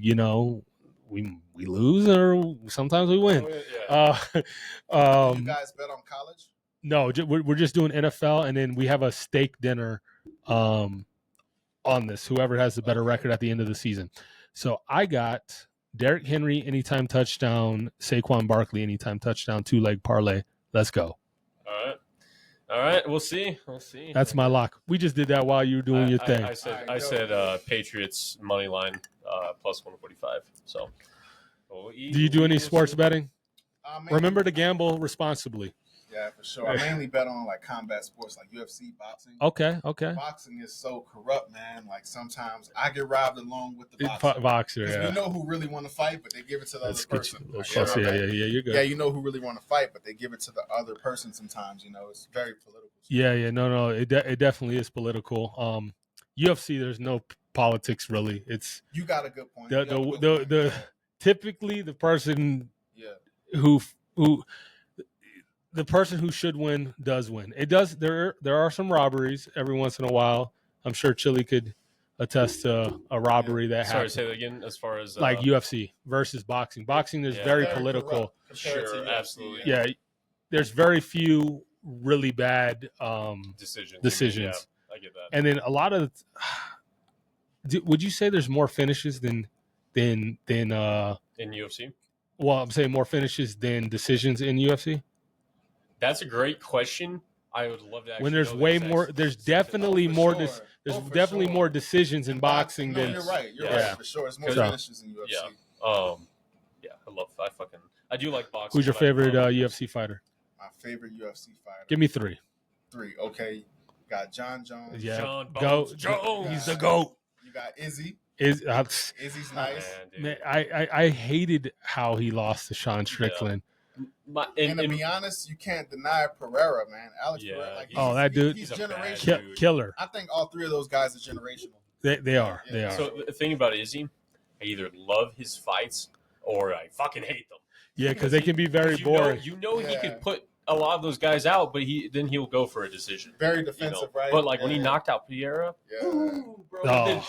we lose or sometimes we win. Do you guys bet on college? No, we're just doing NFL, and then we have a steak dinner on this. Whoever has the better record at the end of the season. So I got Derrick Henry anytime touchdown, Saquon Barkley anytime touchdown, 2-leg parlay. Let's go. All right. We'll see. That's my lock. We just did that while you were doing your thing. I said Patriots money line plus 145. So. Do you do any sports betting? Remember to gamble responsibly. Yeah, for sure. I mainly bet on like combat sports like UFC, boxing. Okay. Boxing is so corrupt, man. Like sometimes I get robbed along with the boxer. Because we know who really want to fight, but they give it to the other person. Yeah, you're good. Yeah, you know who really want to fight, but they give it to the other person sometimes. It's very political. Yeah, no, it definitely is political. UFC, there's no politics really. It's you got a good point. Typically the person who the person who should win does win. It does. There are some robberies every once in a while. I'm sure Chili could attest to a robbery that happened. Sorry, say that again. As far as like UFC versus boxing. Boxing is very political. Sure, absolutely. Yeah, there's very few really bad decisions. Yeah, I get that. And then a lot of. Would you say there's more finishes than in UFC? Well, I'm saying more finishes than decisions in UFC. That's a great question. I would love to. When there's way more, there's definitely more. There's definitely more decisions in boxing than. You're right. You're right for sure. It's more finishes in UFC. Yeah. I do like boxing. Who's your favorite UFC fighter? My favorite UFC fighter. Give me three. Okay. Got John Jones. Yeah. John Jones. He's the GOAT. You got Izzy. Izzy's nice. Man, I hated how he lost to Sean Strickland. And to be honest, you can't deny Pereira, man. Alex Pereira. That dude. He's generational. Killer. I think all three of those guys are generational. They are. They are. So the thing about Izzy, I either love his fights or I fucking hate them. Yeah, because they can be very boring. He could put a lot of those guys out, but he'll go for a decision. Very defensive, right? But like when he Yeah. knocked out Piera, Yeah. ooh, bro, Oh. then,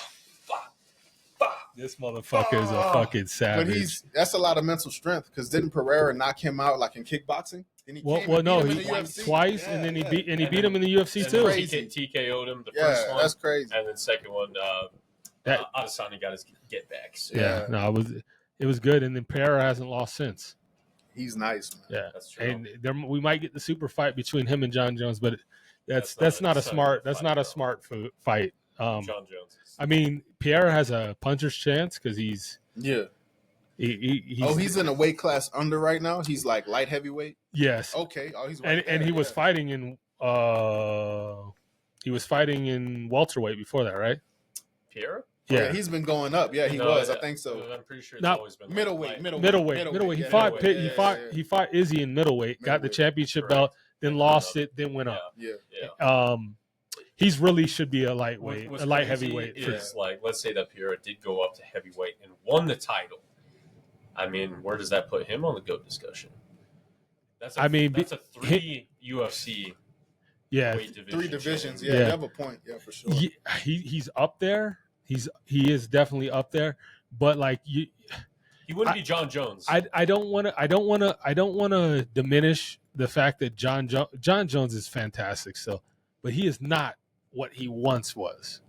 This motherfucker is a fucking savage. But that's a lot of mental strength because didn't Pereira knock him out like in kickboxing? Then he came and no, beat him he in the UFC. twice, Yeah, and then he yeah. beat And beat him in the UFC and too. then Crazy. TKO'd him the Yeah, first one, that's crazy. and then second one, That- Adesanya got his get backs. Yeah, no, it was good, and then Pereira hasn't lost since. He's nice, man. Yeah, That's true. and we might get the super fight between him and John Jones, but that's That's not a not smart a fight, smart fight. John Jones. I mean, Pereira has a puncher's chance because he's Yeah. he's He's in a weight class under right now. He's like light heavyweight. yes, Okay. Oh, he's right and there, he was yeah. fighting in welterweight before that, right? Piera? Yeah, he's been going up. Yeah, he No, was. yeah. I think so. I'm pretty sure it's Not- always been like Middleweight. Middleweight. He yeah, fought middleweight. Pitt, Yeah, he fought Izzy in middleweight, got the Middleweight. championship Correct. belt, then And lost then it, then went up. Yeah. Yeah. He's really should be a lightweight, What's a light crazy heavyweight. is like, let's say that Piera did go up to heavyweight and won the title. I mean, where does that put him on the GOAT discussion? That's a 3 UFC Yeah, weight division. 3 divisions. Yeah, Yeah. you have a point. Yeah, for sure. he's up there. He is definitely up there. But like you, He wouldn't be John Jones. I don't want to diminish the fact that John Jones is fantastic still, but he is not what he once was.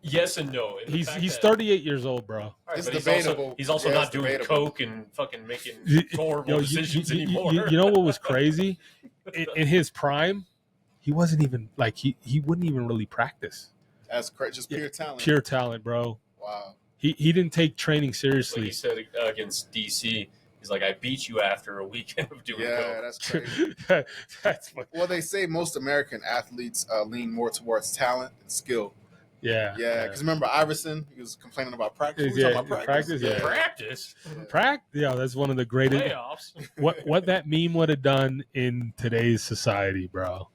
Yes and no. And the He's fact 38 years old, bro. All right, It's but debatable. He's also Yeah, not it's doing debatable. coke and fucking making You horrible decisions anymore. You know what was crazy? In his prime, he wasn't even like he wouldn't even really practice. That's crazy. Just pure talent. Pure talent, bro. Wow. He didn't take training Like seriously. he said against DC, he's like, I beat you after a weekend of doing Yeah, coke. that's crazy. That's what, Well, they say most American athletes lean more towards talent than skill. yeah. Yeah, because remember Iverson, he was complaining about practice. We Yeah, talking about practice, yeah. Practice Yeah, that's one of the greatest. playoffs. What that meme would have done in today's society, bro.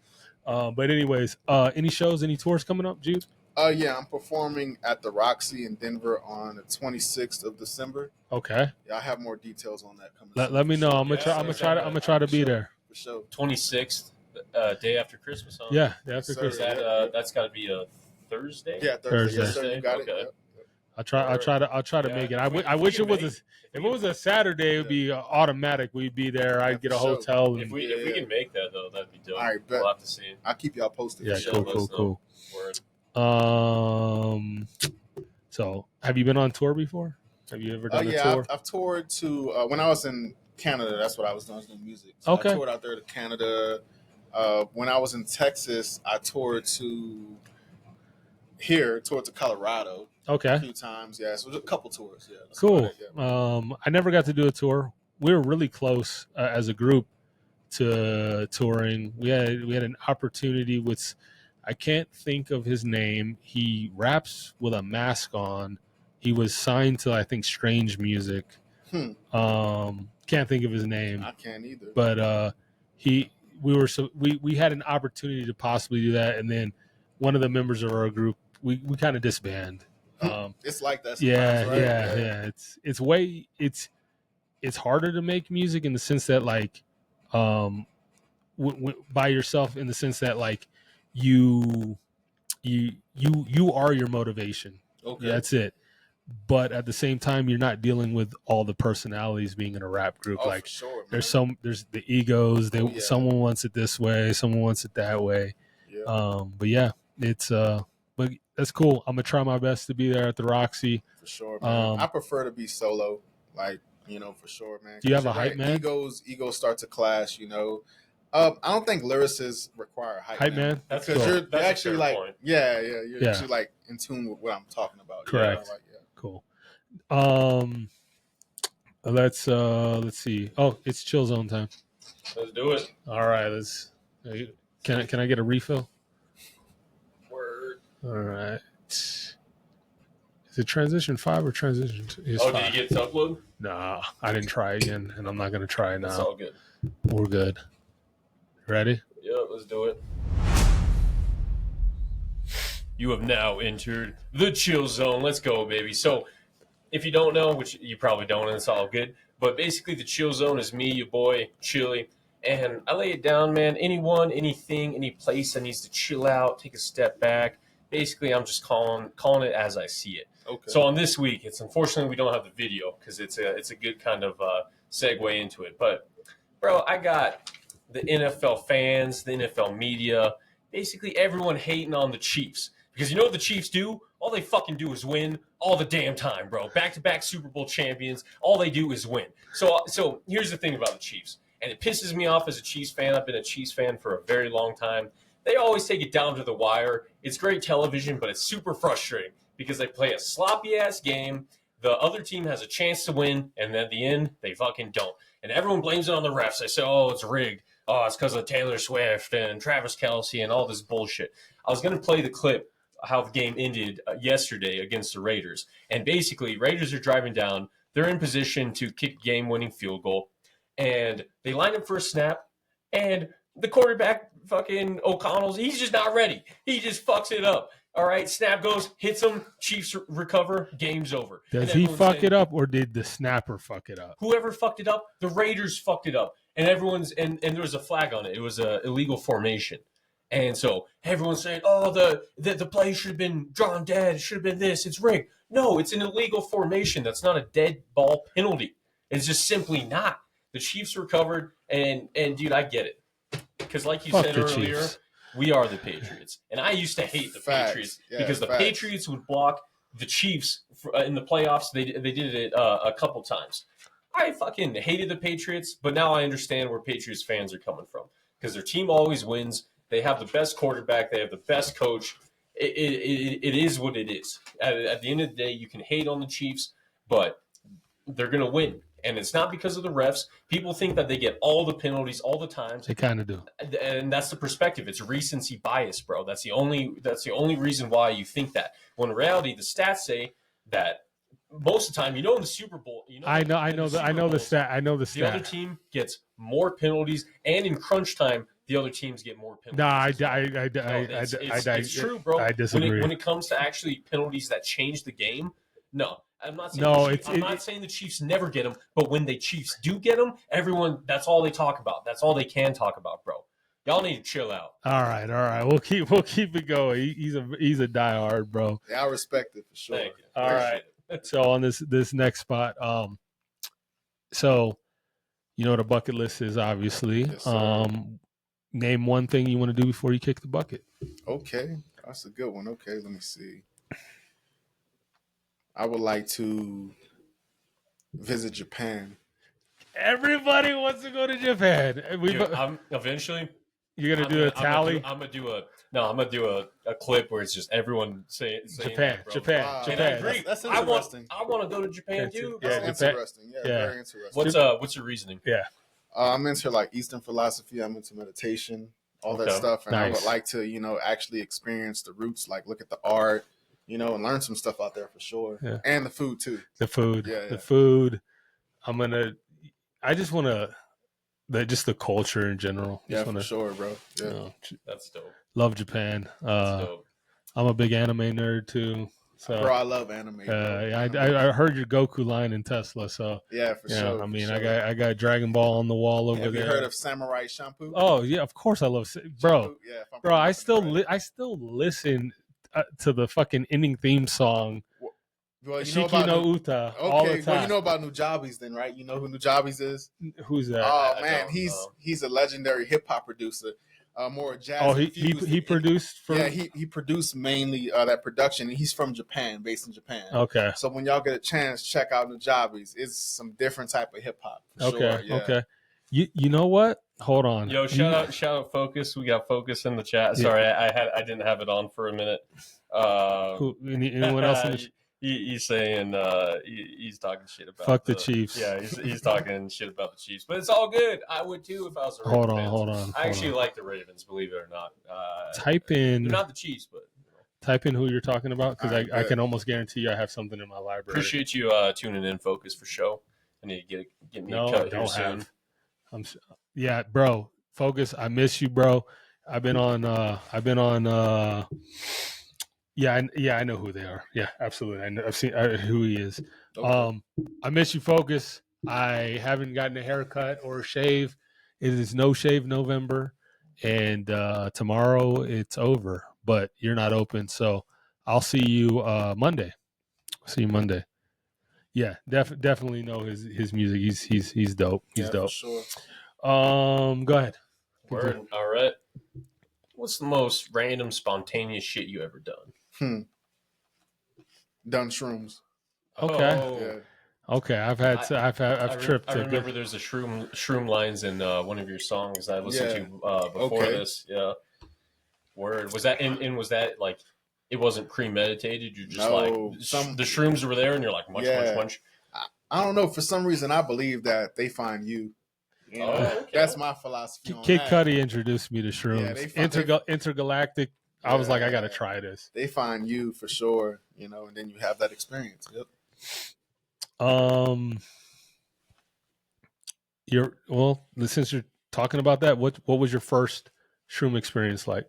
But anyways, any shows, any tours coming up, Jude? Yeah, I'm performing at the Roxy in Denver on the 26th of December. Okay, Yeah, I have more details on that coming. let soon, me for know. sure. I'm gonna try to be there. For sure. 26th, day after Christmas, huh? Yeah, after Sir. Christmas. That's got to be a Thursday. Yeah, Thursday. Yes, sir. Thursday? You got Okay. it. Yep. I'll try to Yeah, make it. if we I wish can it was make- if it was a Saturday, it would be automatic. We'd be there. I'd get a for sure. hotel. If And, we can make that though, that'd be dope. All right, bet. We'll have to see. I'll keep y'all posted. yeah, for sure. cool, let cool, us know. cool. Word. So have you been on tour before? Have you ever done a Yeah, tour? I've toured to when I was in Canada. That's what I was doing. I was doing music. So Okay. I toured out there to Canada. When I was in Texas, I toured to Colorado a Okay, few times. Yeah, so it was a couple tours. Yeah, that's cool. about it, yeah. I never got to do a tour. We were really close as a group to touring. We had an opportunity with, I can't think of his name. He raps with a mask on. He was signed to, I think, Strange Music. Can't think of his name, I can't either. but we had an opportunity to possibly do that, and then one of the members of our group we kind of disbanded. It's like that. Yeah, Sometimes, right? yeah. It's harder to make music in the sense that like by yourself, in the sense that like you are your motivation. Okay. Yeah, that's it. But at the same time, you're not dealing with all the personalities being in a rap group. Oh, like for sure, man. there's the egos. Oh, yeah. Someone wants it this way, someone wants it that way. Yeah, But yeah, it's but that's cool. I'm gonna try my best to be there at the Roxy. for sure, man. um, I prefer to be solo, like for sure, man. Do you have a 'Cause hype you're man? Egos start to clash. I don't think lyricists require a hype man. That's Because cool. you're That's a actually fair like, point. you're Yeah. actually like in tune with what I'm talking about. Correct. Like, yeah. Cool. Let's see. Oh, it's chill zone time. Let's do it. All right, can I get a refill? Word. All right. Is it transition 5 or transition 2? It's Oh, 5. did you get to upload? Nah, I didn't try again, and I'm not gonna try it That's now. all good. We're good. Ready? Yeah, let's do it. You have now entered the chill zone. Let's go, baby. So, if you don't know, which you probably don't, and it's all good, But basically, the chill zone is me, your boy, Chili. And I lay it down, man. Anyone, anything, any place that needs to chill out, take a step back. Basically, I'm just calling it as I see it. Okay. So on this week, it's unfortunately we don't have the video because it's a good kind of segue into it. But bro, I got the NFL fans, the NFL media, basically everyone hating on the Chiefs because you know what the Chiefs do? All they fucking do is win all the damn time, bro. Back-to-back Super Bowl champions. All they do is win. So here's the thing about the Chiefs, and it pisses me off as a Chiefs fan. I've been a Chiefs fan for a very long time. They always take it down to the wire. It's great television, but it's super frustrating because they play a sloppy-ass game. The other team has a chance to win, and at the end, they fucking don't. And everyone blames it on the refs. They say, oh, it's rigged. Oh, it's because of Taylor Swift and Travis Kelce and all this bullshit. I was going to play the clip how the game ended yesterday against the Raiders. And basically, Raiders are driving down. They're in position to kick game-winning field goal. And they line up for a snap. And the quarterback, fucking O'Connell's, he's just not ready. He just fucks it up. All right, snap goes, hits him, Chiefs recover, game's over. Does he fuck it up or did the snapper fuck it up? Whoever fucked it up, the Raiders fucked it up. And everyone's and there was a flag on it. It was an illegal formation. And so everyone's saying, oh, the play should have been drawn dead. It should have been this. It's rigged. No, it's an illegal formation. That's not a dead ball penalty. It's just simply not. The Chiefs recovered, and dude, I get it. Because like you said earlier, Chiefs. We are the Patriots. And I used to hate the Facts. Patriots Yeah, because the facts. Patriots would block the Chiefs in the playoffs. They did it a couple times. I fucking hated the Patriots, but now I understand where Patriots fans are coming from because their team always wins. They have the best quarterback. They have the best coach. It is what it is. At the end of the day, you can hate on the Chiefs, but they're going to win. And it's not because of the refs. People think that they get all the penalties all the time. They kind of do. And that's the perspective. It's recency bias, bro. That's the only reason why you think that. When in reality, the stats say that most of the time, in the Super Bowl, I know the stat. The other team gets more penalties, and in crunch time, the other teams get more penalties. No, It's true, bro. I disagree. When it comes to actually penalties that change the game, no. I'm not saying I'm not saying the Chiefs never get them, but when the Chiefs do get them, everyone, that's all they talk about. That's all they can talk about, bro. Y'all need to chill out. All right. We'll keep it going. He's a diehard, bro. Yeah, I respect it for sure. Thank you. All right. So on this next spot, so you know what a bucket list is, obviously. Yes, sir. Name one thing you want to do before you kick the bucket. Okay, that's a good one. Okay, let me see. I would like to visit Japan. Everybody wants to go to Japan. Dude, eventually. You're gonna do a tally. I'm gonna do a clip where it's just everyone saying Japan, that, bro. Japan, Wow. Japan. And I agree. That's I interesting. want to go to Japan too. Yeah, That's Japan. interesting. Yeah, Yeah. very interesting. What's your reasoning? Yeah. I'm into like Eastern philosophy. I'm into meditation, all that Okay. stuff, and I Nice. would like to, actually experience the roots, like look at the art, and learn some stuff out there for sure, Yeah. and the food too. The food. Yeah. The food. I just want to. Just the culture in general. Yeah, Just for wanna, sure, bro. Yeah, That's dope. love Japan. That's dope. I'm a big anime nerd too. So bro, I love anime. Bro. I heard your Goku line in Tesla. So Yeah, for sure. I mean, for I sure. got Dragon Ball on the wall over Have there. you heard of Samurai Shampoo? Oh yeah, of course I love bro. Shampoo? Yeah, if I'm Bro, I pronouncing it right. I still listen to the fucking ending theme song Well, Shiki no Uta all the Okay, time. well, you know about Nujabes then, right? You know who Nujabes is? Who's that? Oh I man, don't he's know. he's a legendary hip hop producer. More jazz. Oh, he infused. produced for. Yeah, he produced mainly that production, and he's from Japan, based in Japan. Okay. So when y'all get a chance, check out Nujabes. It's some different type of hip hop. Okay. Sure, yeah. Okay. You know what? Hold on. Yo, shout out Focus. We got Focus in the chat. Yeah. Sorry, I didn't have it on for a minute. Anyone else in the He's saying he's talking shit about Fuck the Chiefs. Yeah, he's talking shit about the Chiefs, but it's all good. I would too if I was a Ravens fan. Hold on. I actually like the Ravens, believe it or not. Type in They're not the Chiefs, but who you're talking about because Alright, I good. can almost guarantee you I have something in my library. appreciate you tuning in, Focus, for show. I need to get me No, a I cut here don't soon. have. Yeah, bro. Focus. I miss you, bro. I've been on. Yeah, I know who they are. Yeah, absolutely. I know. I've seen who he is. Okay. I miss you, Focus. I haven't gotten a haircut or a shave. It is no shave November, and tomorrow it's over. But you're not open, so I'll see you Monday. See you Monday. Yeah, definitely know his music. He's dope. He's Yeah, dope. for sure. Go ahead. Word. All right. What's the most random, spontaneous shit you ever done? Done shrooms. Okay. Oh. Yeah. Okay, I've tripped. I remember there's a shroom lines in one of your songs I listened to before Okay. this. Yeah. Word. Was that and was that like it wasn't premeditated? You just No, like some- the shrooms were there and you're like munch. I don't know. For some reason, I believe that they find you. You know, okay. That's my philosophy on Kid that. Cudi introduced me to shrooms. Yeah, they Intergalactic. I was like, I gotta Yeah. try this. They find you for sure, you know, and then you have that experience. Yep. Since you're talking about that, what was your first shroom experience like?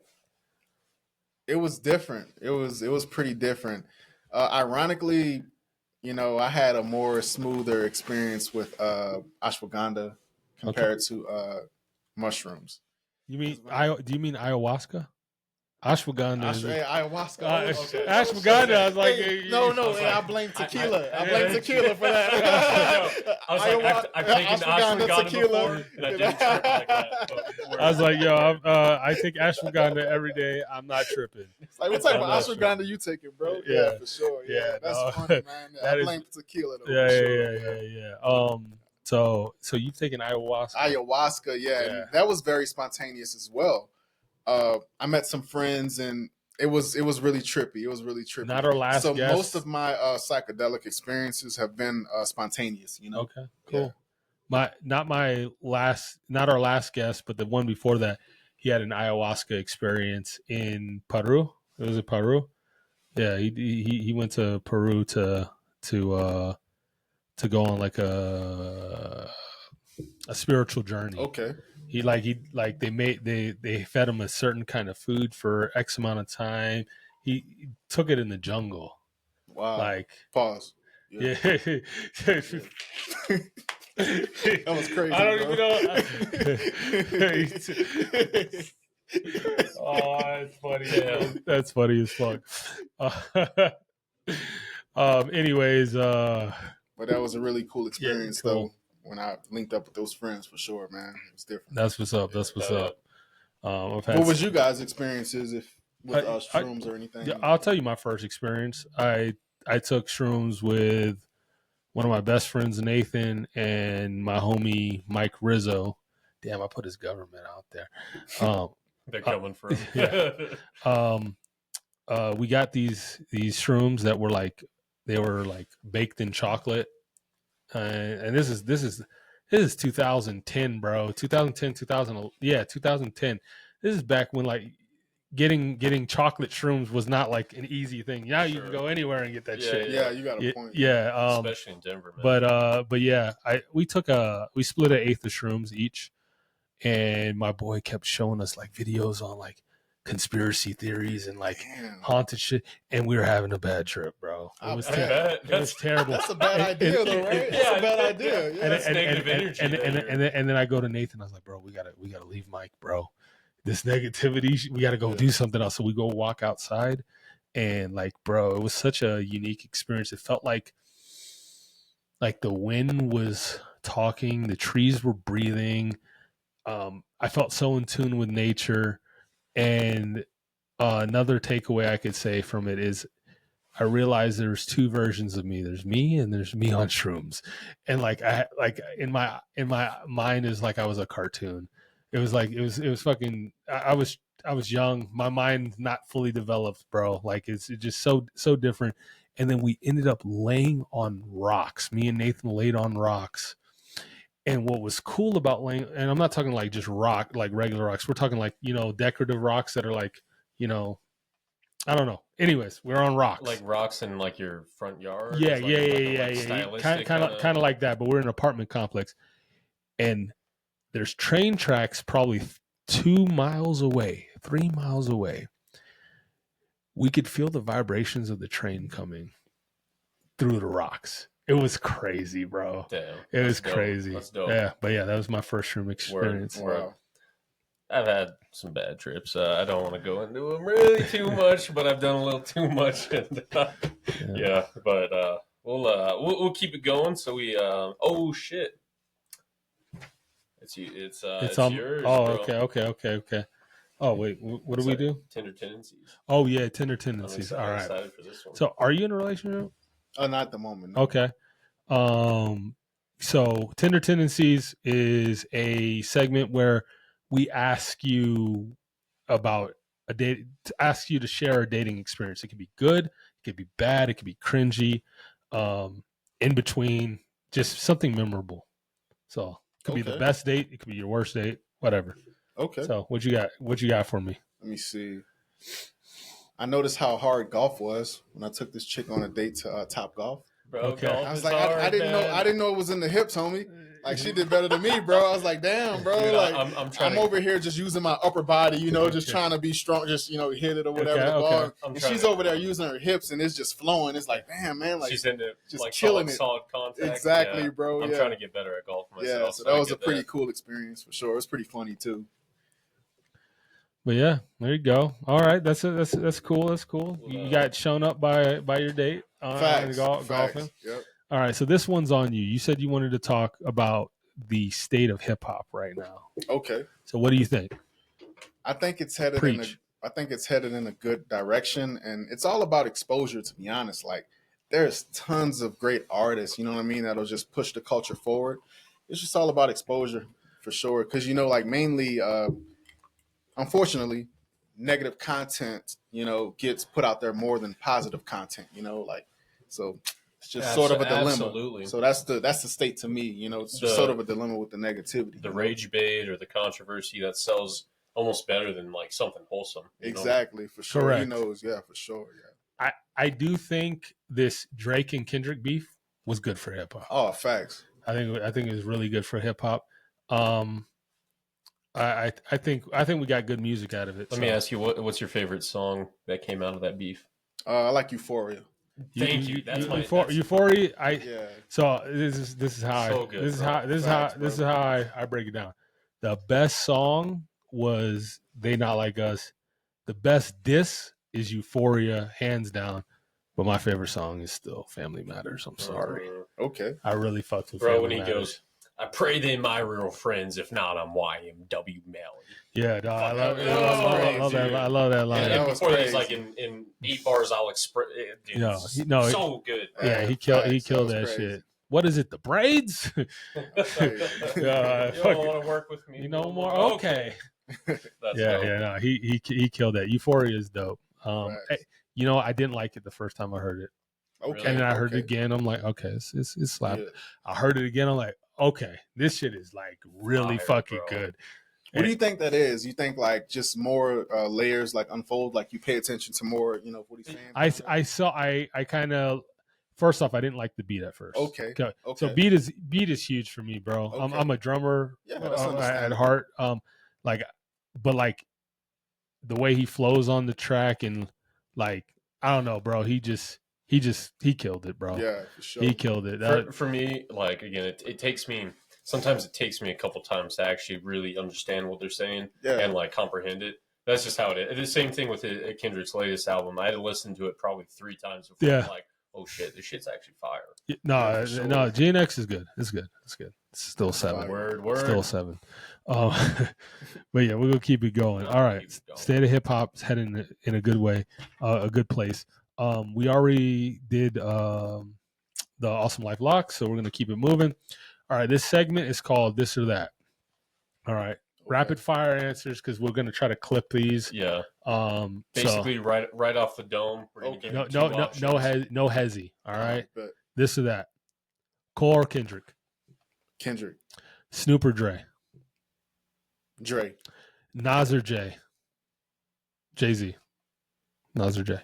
It was different. It was pretty different. Ironically, you know, I had a more smoother experience with ashwagandha compared to mushrooms. You mean do you mean ayahuasca? Ashwagandha. Ayahuasca. okay. Ashwagandha. I was like, No, I was and like, I blame tequila. I I- blame tequila for that. I was like, I've taken ashwagandha before, and I didn't trip like that. But I was like, yo, I take ashwagandha every day. I'm not tripping. It's like, what type of I'm not ashwagandha you taking, bro? Yeah. For sure. Yeah, Yeah, that's no. funny, man. That I is- blame tequila though. Yeah, for sure. yeah. So you taking ayahuasca? Ayahuasca, yeah, Yeah. and that was very spontaneous as well. I met some friends, and it was really trippy. It was really trippy. Not our last So guest. most of my psychedelic experiences have been spontaneous. You know. Okay, cool. Not our last guest, but the one before that, he had an ayahuasca experience in Peru. It was in Peru. Yeah, he went to Peru to go on like a spiritual journey. Okay. They fed him a certain kind of food for X amount of time. He took it in the jungle. Wow. Like Pause. yeah. That was crazy. I don't even know. Oh, that's funny. Yeah. That's funny as fuck. Anyways, but that was a really cool experience, cool. though. When I linked up with those friends, for sure, man, it was different. that's what's up. That's what's up. What was you guys' experiences with shrooms or anything? Yeah, I'll tell you my first experience. I took shrooms with one of my best friends, Nathan, and my homie Mike Rizzo. Damn, I put his government out there. they're coming for him. Yeah. We got these shrooms that were like baked in chocolate, and this is 2010, bro. 2010. This is back when like getting chocolate shrooms was not like an easy thing. Now you can go anywhere and get that shit. Yeah, you got a point. Yeah, Especially in Denver, man. but yeah, we split an eighth of shrooms each, and my boy kept showing us like videos on like conspiracy theories and like haunted shit, and we were having a bad trip, bro. It was terrible. That's a bad idea, though, right? That's a bad idea. Yeah. That's negative energy. And then I go to Nathan. I was like, bro, we gotta leave Mike, bro. This negativity, we gotta go do something else. So we go walk outside, and like, bro, it was such a unique experience. It felt like the wind was talking, the trees were breathing. I felt so in tune with nature. And another takeaway I could say from it is I realized there's two versions of me. There's me and there's me on shrooms. And like in my mind is like I was a cartoon. It was fucking I was young. My mind not fully developed, bro. Like it's just so different. And then we ended up laying on rocks. Me and Nathan laid on rocks. And what was cool about laying, and I'm not talking like just rock, like regular rocks. We're talking like, decorative rocks that are like, I don't know. Anyways, we're on rocks. Like rocks in like your front yard. Yeah. Kind of like that, but we're in an apartment complex. And there's train tracks probably 2 miles away, 3 miles away. We could feel the vibrations of the train coming through the rocks. It was crazy, bro. Damn. It was dope. crazy. That's dope. Yeah, but yeah, that was my first room experience. Word. Wow. I've had some bad trips. I don't want to go into them really too much, but I've done a little too much. And, yeah, but we'll keep it going. So we oh shit, it's you. It's yours. Oh, bro. okay. Oh wait, what do we do? Tender tendencies. Oh yeah, tender I'm tendencies. excited, All right. excited for this one. So, are you in a relationship? Oh, not at the moment. No. Okay. So Tender Tendencies is a segment where we ask you about a date, to ask you to share a dating experience. It could be good, it could be bad, it could be cringy, in between, just something memorable. So it could be the Okay. best date, it could be your worst date, whatever. Okay. So what you got? What you got for me? Let me see. I noticed how hard golf was when I took this chick on a date to Top Golf. Bro, Okay. golf I was is like, hard, I didn't man. know it was in the hips, homie. Like she did better than me, bro. I was like, damn, bro. Dude, like I'm trying I'm to- over here just using my upper body, just trying to be strong, just hit it or whatever. Okay, the ball. okay. I'm And trying she's to- over there using her hips, and it's just flowing. It's like, damn, man, like She's into just like killing solid it. contact. Exactly, Yeah. bro. I'm yeah. trying to get better at golf myself. Yeah, so that I was a get pretty cool experience for sure. It was pretty funny too. But yeah, there you go. All right, that's cool. That's cool. You got shown up by your date Facts. golfing. Yep. All right, so this one's on you. You said you wanted to talk about the state of hip hop right now. Okay. So what do you think? I think it's headed Preach. in a good direction, and it's all about exposure. To be honest, like there's tons of great artists, you know what I mean, that'll just push the culture forward. It's just all about exposure for sure, because like mainly, unfortunately, negative content, gets put out there more than positive content. Like so. It's just sort of a dilemma. Absolutely. So that's the state to me. It's just sort of a dilemma with the negativity. The rage bait or the controversy that sells almost better than like something wholesome. Exactly, for sure. Correct. He knows, yeah, for sure. Yeah. I do think this Drake and Kendrick beef was good for hip hop. Oh, facts. I think it was really good for hip hop. I think we got good music out of it. Let me ask you, what's your favorite song that came out of that beef? I like Euphoria. Thank you. That's my Euphoria. Yeah. So this is how So good, this is bro. how this Facts, is how I break it down. The best song was They Not Like Us. The best diss is Euphoria, hands down. But my favorite song is still Family Matters. I'm sorry. Okay. I really fucked with Bro, Family when he Matters. goes, I pray they my real friends. If not, I'm YMW Melly. Yeah, no, I love that that. was I love that line. Yeah, And that was before that, he's crazy. like in 8 bars, I'll express. Dude, No, it's no, so good. Yeah, he Facts, killed was that crazy. shit. What is it? The braids? you fuck don't want to work with me. You know more? Okay. That's Yeah, dope. no, he killed that. Euphoria is dope. Facts. I didn't like it the first time I heard it, Okay. and then I heard it okay. again. I'm like, okay, it's slap. Yeah. I heard it again. I'm like, okay, this shit is like really Fire, fucking bro. good. What do you think that is? You think like just more layers like unfold, like you pay attention to more, what he's saying? I kind of, first off, I didn't like the beat at first. Okay. So Okay. beat is huge for me, bro. Okay. I'm a drummer Yeah, that's at understandable. heart. But the way he flows on the track and like, I don't know, bro. He killed it, bro. Yeah, for sure. He killed it. For me, like again, it takes me. Sometimes it takes me a couple times to actually really understand what they're saying Yeah. and like comprehend it. That's just how it is. The same thing with Kendrick's latest album. I had to listen to it probably 3 times before Yeah. I'm like, oh shit, this shit's actually fire. No, for sure. no. GNX is good. It's good. It's good. It's still 7. Fire. Word. Still 7. But yeah, we're gonna keep it going. No, All right, keep it going. State of Hip Hop's heading in a good way, a good place. We already did the Awesome Life Lock, so we're gonna keep it moving. All right, this segment is called This or That. All right, rapid fire answers because we're gonna try to clip these. Yeah. So Basically, right off the dome. We're gonna give no, you 2 options. no hezzy. All right, But this or that. Cole or Kendrick, Kendrick, Snoop or Dre, Dre, Nas or Jay-Z, Nas or Jay.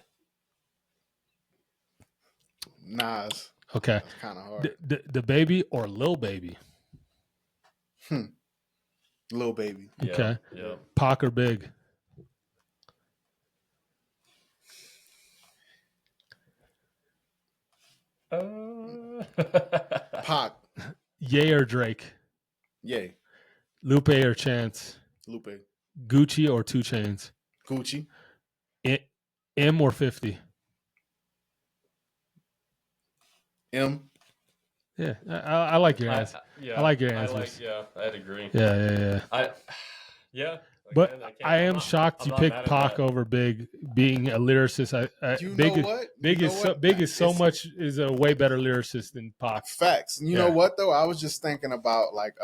Nas. Okay. That's kind of hard. The Baby or Lil Baby? Lil Baby. Yeah, Okay. Yeah. Pac or Big? Pac, Ye or Drake? Ye, Lupe or Chance? Lupe, Gucci or 2 Chainz? Gucci, M or 50? M. Yeah, I like your answer. Yeah, I like your I answers. I'd agree. Yeah. Yeah. But Again, I am I'm not- shocked I'm you not picked mad at Pac that. over Big, being a lyricist. You Big know is, what? Big You is know so what? Big is so It's much is a way better lyricist than Pac. facts. You Yeah. know what though? I was just thinking about like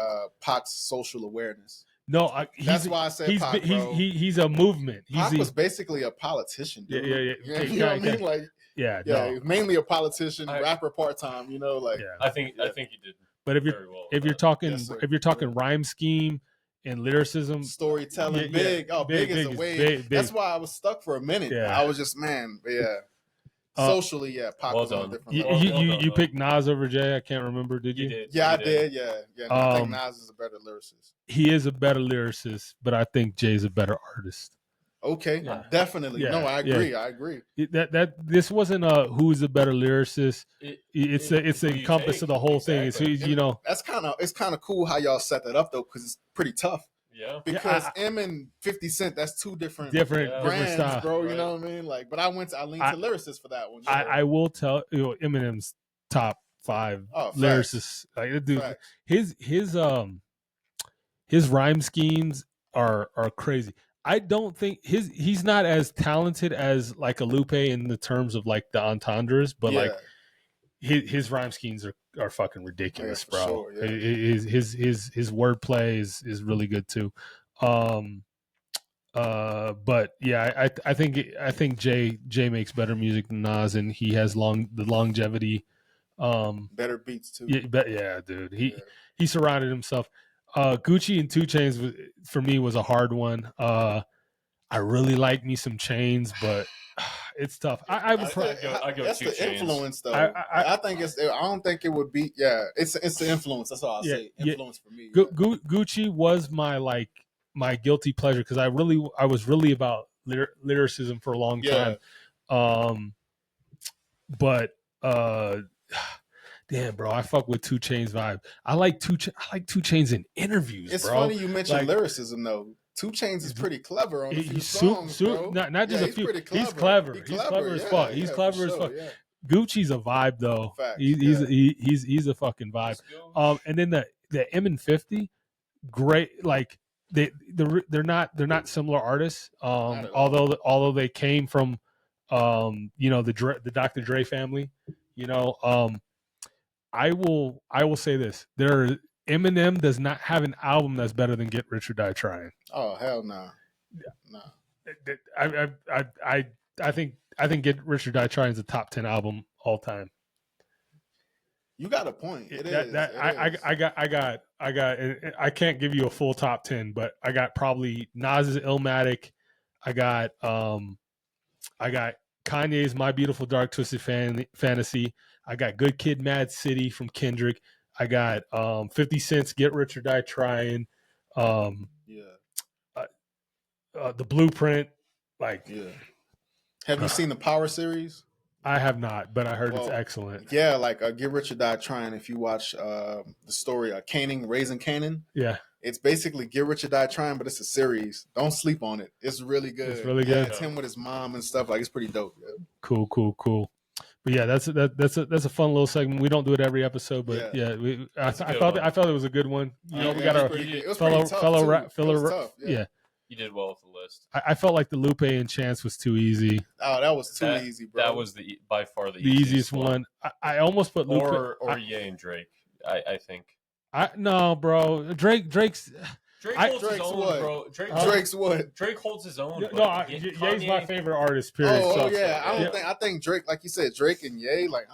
Pac's social awareness. No, That's why I said Pac, bro. he's a movement. Pac was basically a politician, dude. Yeah. You know what I mean? Like, Yeah, yeah, no. he was mainly a politician, I- rapper part time. You know, like Yeah. I think he did But if very well. you're talking Yes, sir. rhyme scheme and lyricism, storytelling, Yeah, big. Oh, big is a way. big. That's why I was stuck for a minute. Yeah. I was just, man, but yeah. Socially, yeah, Pac well was on a done. different you, level. you, Well done, you though. picked Nas over Jay. I can't remember. Did you? You did. Yeah, you I did. Yeah. No, I think Um, Nas is a better lyricist. He is a better lyricist, but I think Jay's a better artist. Okay, Yeah. definitely. Yeah, No, I yeah. agree. I agree. This wasn't a who's a better lyricist. It's who the you encompass take. of the whole thing. Exactly. It's, you know, It's kind of cool how y'all set that up though, because it's pretty tough. Yeah. Because I- M and 50 Cent, that's two different different Yeah. brands, style. bro. Right. You know what I mean? Like, but I leaned to lyricists for that one. Sure. I will tell you, Eminem's top 5 Oh, facts. lyricists. Like, dude, Facts. his rhyme schemes are crazy. I don't think he's not as talented as like a Lupe in the terms of like the entendres, but like his rhyme schemes are fucking ridiculous, Yeah, for bro. sure, yeah. His wordplay is really good too. But yeah, I think Jay makes better music than Nas, and he has the longevity. better beats too. Yeah, dude. He surrounded himself. Gucci and 2 Chainz for me was a hard one. I really like me some Chains, but it's tough. I would I go that's 2 the Chainz. influence though. I I think it's. I don't think it would be. Yeah, it's the influence. That's all I'll say. Influence for me. Yeah. Gucci was my guilty pleasure because I was really about lyricism for a long time. But damn, bro, I fuck with 2 Chainz vibe. I like 2 Chainz in interviews. It's bro. funny you mentioned Like, lyricism though. 2 Chainz is pretty clever on a few he's songs, bro. not just Yeah, a few. pretty He's clever. He's He's clever as yeah, fuck. He's yeah, clever for as sure, fuck. yeah. Gucci's a vibe though. Facts, He's a fucking vibe. And then the M and 50, great. Like they're not similar artists. Not at all. Although they came from the Dr. Dre family. I will say this: Eminem does not have an album that's better than Get Rich or Die Trying. Oh hell no, no. I think Get Rich or Die Trying is a top 10 album all time. You got a point. It is. I can't give you a full top 10, but I got probably Nas's Illmatic. I got Kanye's My Beautiful Dark Twisted Fantasy. I got Good Kid, Mad City from Kendrick. I got 50 Cent's Get Rich or Die Trying. The Blueprint. Like, Yeah. Have you seen the Power series? I have not, but I heard it's excellent. Yeah, like Get Rich or Die Trying. If you watch the story Canning, Raising Cannon, Yeah, it's basically Get Rich or Die Trying, but it's a series. Don't sleep on it. It's really good. It's really Yeah, good. it's him with his mom and stuff. Like, it's pretty dope. Yeah. Cool. But yeah, that's a fun little segment. We don't do it every episode, but yeah, I felt it was a good one. We got our fellow. Yeah. You did well with the list. I felt like the Lupe and Chance was too easy. Oh, that was too easy, bro. That was by far the easiest one. I almost put Lupe or Ye and Drake. I think. No, bro. Drake's. Drake holds his own, what? bro. Drake's what? Drake holds his own. No, Ye's my favorite artist. Period. Oh, so, yeah. I think Drake, like you said, Drake and Ye, like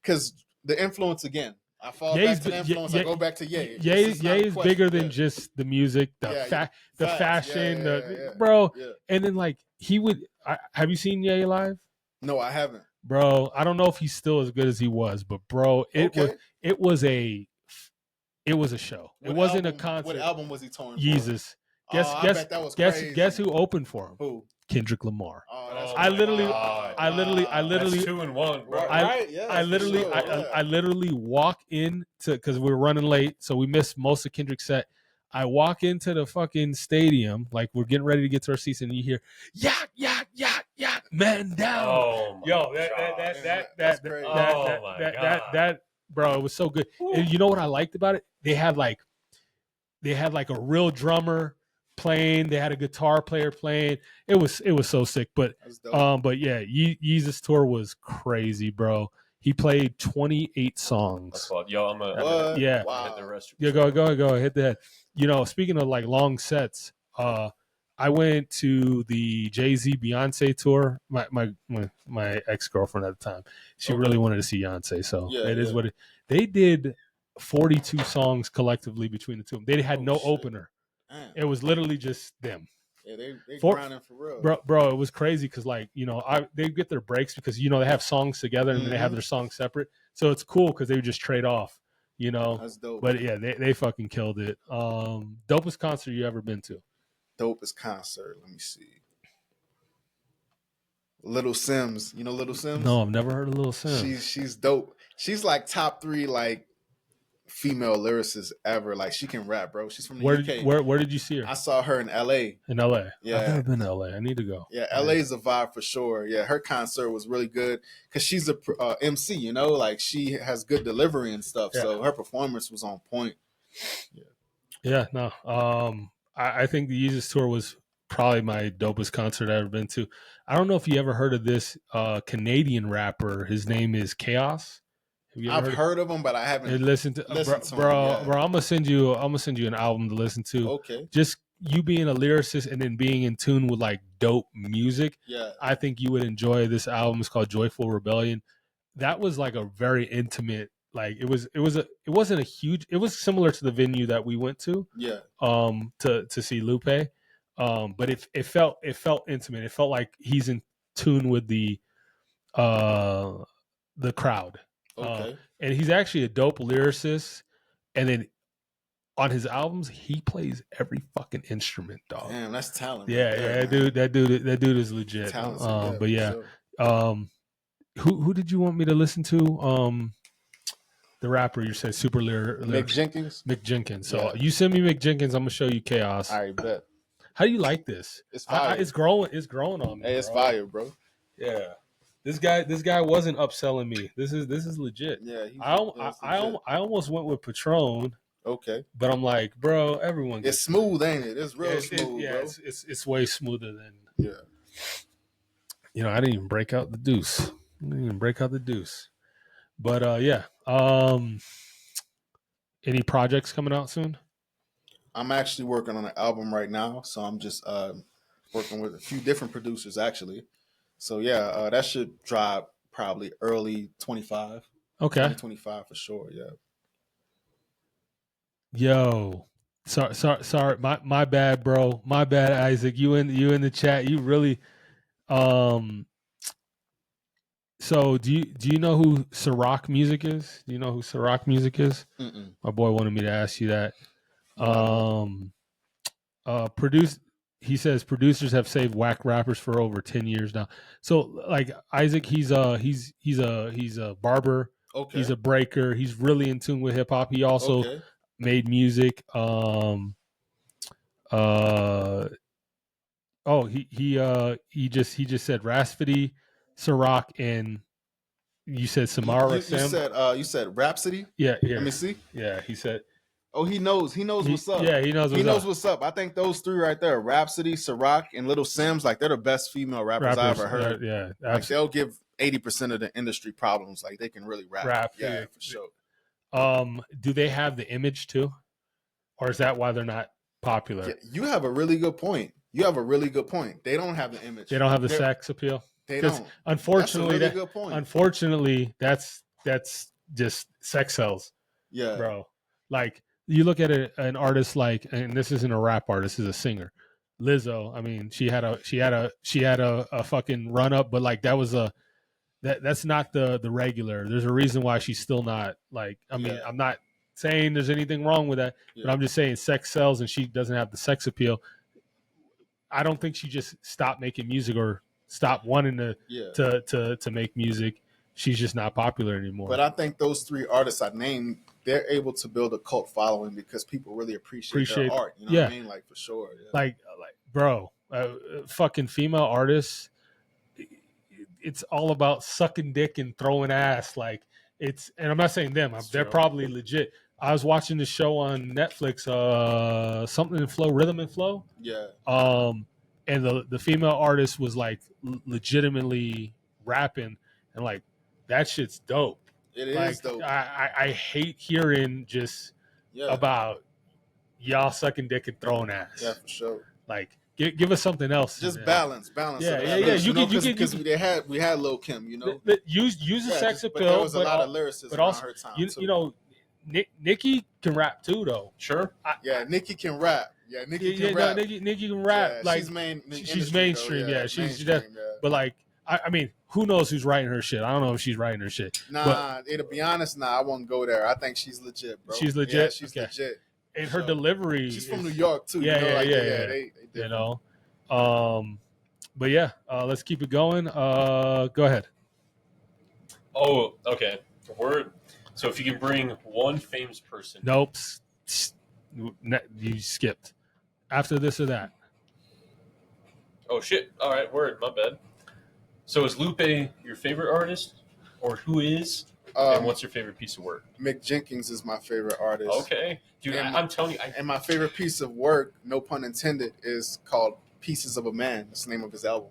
because the influence again. I fall back to the influence. I go back to Ye. Ye is bigger than just the music, the fashion, bro. Yeah. And then like he would. Have you seen Ye live? No, I haven't. Bro, I don't know if he's still as good as he was, but bro, it was a show. It wasn't a concert. What album was he touring? Jesus. I bet that was crazy. Guess who opened for him? Who? Kendrick Lamar. Oh, that's I my literally- God. I literally, That's 2-1, bro. Right, yeah, I for literally, sure, yeah. I literally walk in to because we were running late, so we missed most of Kendrick's set. I walk into the fucking stadium, like we're getting ready to get to our seats, and you hear yak yak yak yak, man down. Oh my Yo, God. That's crazy. Oh, my God. that, bro, it was so good. And you know what I liked about it? They had like a real drummer playing. They had a guitar player playing. It was so sick. But That's dope. but yeah, Yeezus tour was crazy, bro. He played 28 That's songs. wild. Yo, I'm a What? Yeah. Wow. hit the rest. Yeah, go ahead, hit that. You know, speaking of like long sets, I went to the Jay-Z Beyonce tour. My ex-girlfriend at the time, she Okay. really wanted to see Beyonce, so Yeah, it is yeah. what it. They did 42 songs collectively between the two of them. They had Oh, no shit. opener. Damn. It was literally just them. Yeah, they For- grinding for real. Bro, it was crazy because like, you know, they get their breaks because, you know, they have songs together and then they have Mhm. their songs separate. So it's cool because they would just trade off, you know. That's dope. But yeah, they fucking killed it. Dopest concert you ever been to? Dopest concert. Let me see. Little Sims. You know Little Sims? No, I've never heard of Lil Sim. She's dope. She's like top 3 like female lyricists ever. Like she can rap, bro. She's from the UK. Where did you see her? I saw her in LA. In LA. Yeah. I've never been to LA. I need to go. Yeah, LA is a vibe for sure. Yeah, her concert was really good because she's a MC. You know, like she has good delivery and stuff. Yeah. So her performance was on point. Yeah, no. I think the Yeezus tour was probably my dopest concert I've ever been to. I don't know if you ever heard of this Canadian rapper. His name is Chaos. Have you ever I've heard of him, but I Hey, haven't. listen to Listen to him, bro. yeah. I'm gonna send you an album to listen to. Okay. Just you being a lyricist and then being in tune with like dope music. Yeah. I think you would enjoy this album. It's called Joyful Rebellion. That was like a very intimate. Like it wasn't a huge. It was similar to the venue that we went to. Yeah. To see Lupe. But it felt intimate. It felt like he's in tune with the crowd. Okay. And he's actually a dope lyricist. And then on his albums, he plays every fucking instrument, dog. Damn, that's talent. Yeah, right there, yeah, man. that dude is legit. Talented, But yeah, for sure. who did you want me to listen to? The rapper you said super Mick Jenkins. Mick Jenkins. So Yeah. you send me Mick Jenkins, I'm gonna show you Chaos. I bet. How do you like this? It's fire. It's growing on me. Hey, it's bro. fire, bro. Yeah, this guy wasn't upselling me. This is legit. Yeah. I almost went with Patron, Okay. but I'm like, bro, everyone. It's smooth, ain't it? It's real yeah, smooth, bro. it's way smoother than. Yeah. You know, I didn't even break out the deuce. But yeah. Any projects coming out soon? I'm actually working on an album right now, so I'm just working with a few different producers actually. So yeah, that should drop probably early 25. Okay. 2025 for sure. Yeah. Yo. Sorry. My bad, bro. My bad, Isaac. You in the chat. You really So do you know who Ciroc Music is? Do you know who Ciroc Music is? Mm-mm. My boy wanted me to ask you that. He says producers have saved whack rappers for over 10 years now. So like Isaac, he's a barber, Okay. he's a breaker, he's really in tune with hip hop. He also okay. made music. He just said Rhapsody, Ciroc, and you said Samara Sam. You said Rhapsody? Yeah. Let me see. Yeah, he said. Oh, he knows what's up. Yeah, he knows what's He knows up. what's up. I think those 3 right there, Rhapsody, Ciroc, and Little Sims, like they're the best female rappers I ever heard. Yeah, Like they'll give 80% of the industry problems. Like they can really rap. Yeah, yeah. for sure. Do they have the image too, or is that why they're not popular? Yeah, you have a really good point. They don't have the image. They don't have the They're- sex appeal. They 'Cause don't. Unfortunately, That's a really good point. unfortunately, that's just sex sells, Yeah. bro. Like you look at an artist like, and this isn't a rap artist, this is a singer, Lizzo. I mean, she had a fucking run up, but like that's not the regular. There's a reason why she's still not like. I mean, Yeah. I'm not saying there's anything wrong with that, but Yeah. I'm just saying sex sells, and she doesn't have the sex appeal. I don't think she just stopped making music or stopped wanting to make music. She's just not popular anymore. But I think those 3 artists I named, they're able to build a cult following because people really appreciate their art. You know what I mean? Like, for sure. Yeah. Like, bro, fucking female artists, it's all about sucking dick and throwing ass. Like, and I'm not saying them. They're probably legit. I was watching the show on Netflix, something in flow, rhythm and flow. Yeah. And the female artist was like legitimately rapping, and like that shit's dope. It like, is dope. I hate hearing just about y'all sucking dick and throwing ass. Yeah, for sure. Like, give us something else. Just balance. Yeah. Because we had Lil Kim, you know. Use a sex appeal. But there was a lot of lyricism but also, her time. You know, Nicki can rap too, though. Sure. Nicki can rap. Yeah, Nicki can rap. Nicki can rap. Yeah, like she's mainstream. Though, She's but like, I mean, who knows who's writing her shit? I don't know if she's writing her shit. Nah, to be honest, I won't go there. I think she's legit, bro. She's legit. Yeah, she's legit. And her delivery. She's from New York too. Yeah. They you know. But yeah, let's keep it going. Go ahead. Oh, okay. Word. So if you can bring one famous person. Nope. You skipped. After this or that. Oh shit! All right, word. My bad. So is Lupe your favorite artist, or who is? And what's your favorite piece of work? Mick Jenkins is my favorite artist. Okay, dude. I'm telling you. And my favorite piece of work, no pun intended, is called "Pieces of a Man." That's the name of his album.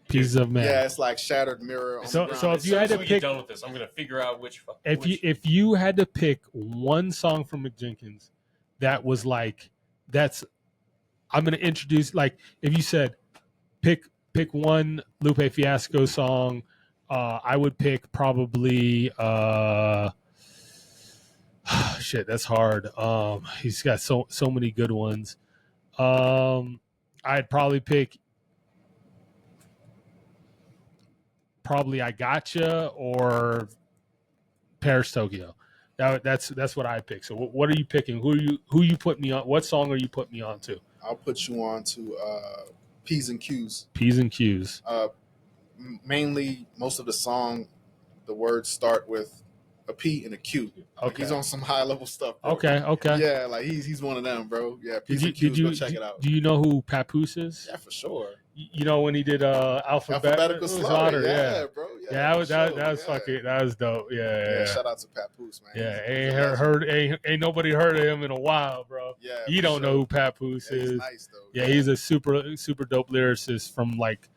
Pieces of Man. Yeah, it's like Shattered Mirror. So if you had to pick, done with this, I'm gonna figure out which. If you had to pick one song from Mick Jenkins, that was like I'm gonna introduce, like, if you said pick one Lupe Fiasco song, I would pick probably shit, that's hard. He's got so many good ones. I'd probably pick I Gotcha or Paris Tokyo. That's what I pick. So what are you picking? Who you put me on? What song are you putting me on to? I'll put you on to P's and Q's. P's and Q's. Mainly, most of the song, the words start with a P and a Q. Like, Okay. He's on some high level stuff, bro. Okay. Yeah, like he's one of them, bro. Yeah, P's and Q's. Go check it out. Do you know who Papoose is? Yeah, for sure. You know when he did alphabetical slaughter, yeah, bro. Yeah, that was fucking, that was dope. Yeah. Shout out to Papoose, man. Yeah, ain't nobody heard of him in a while, bro. Yeah, you don't know who Papoose is. He's nice though. Yeah, he's a super dope lyricist from like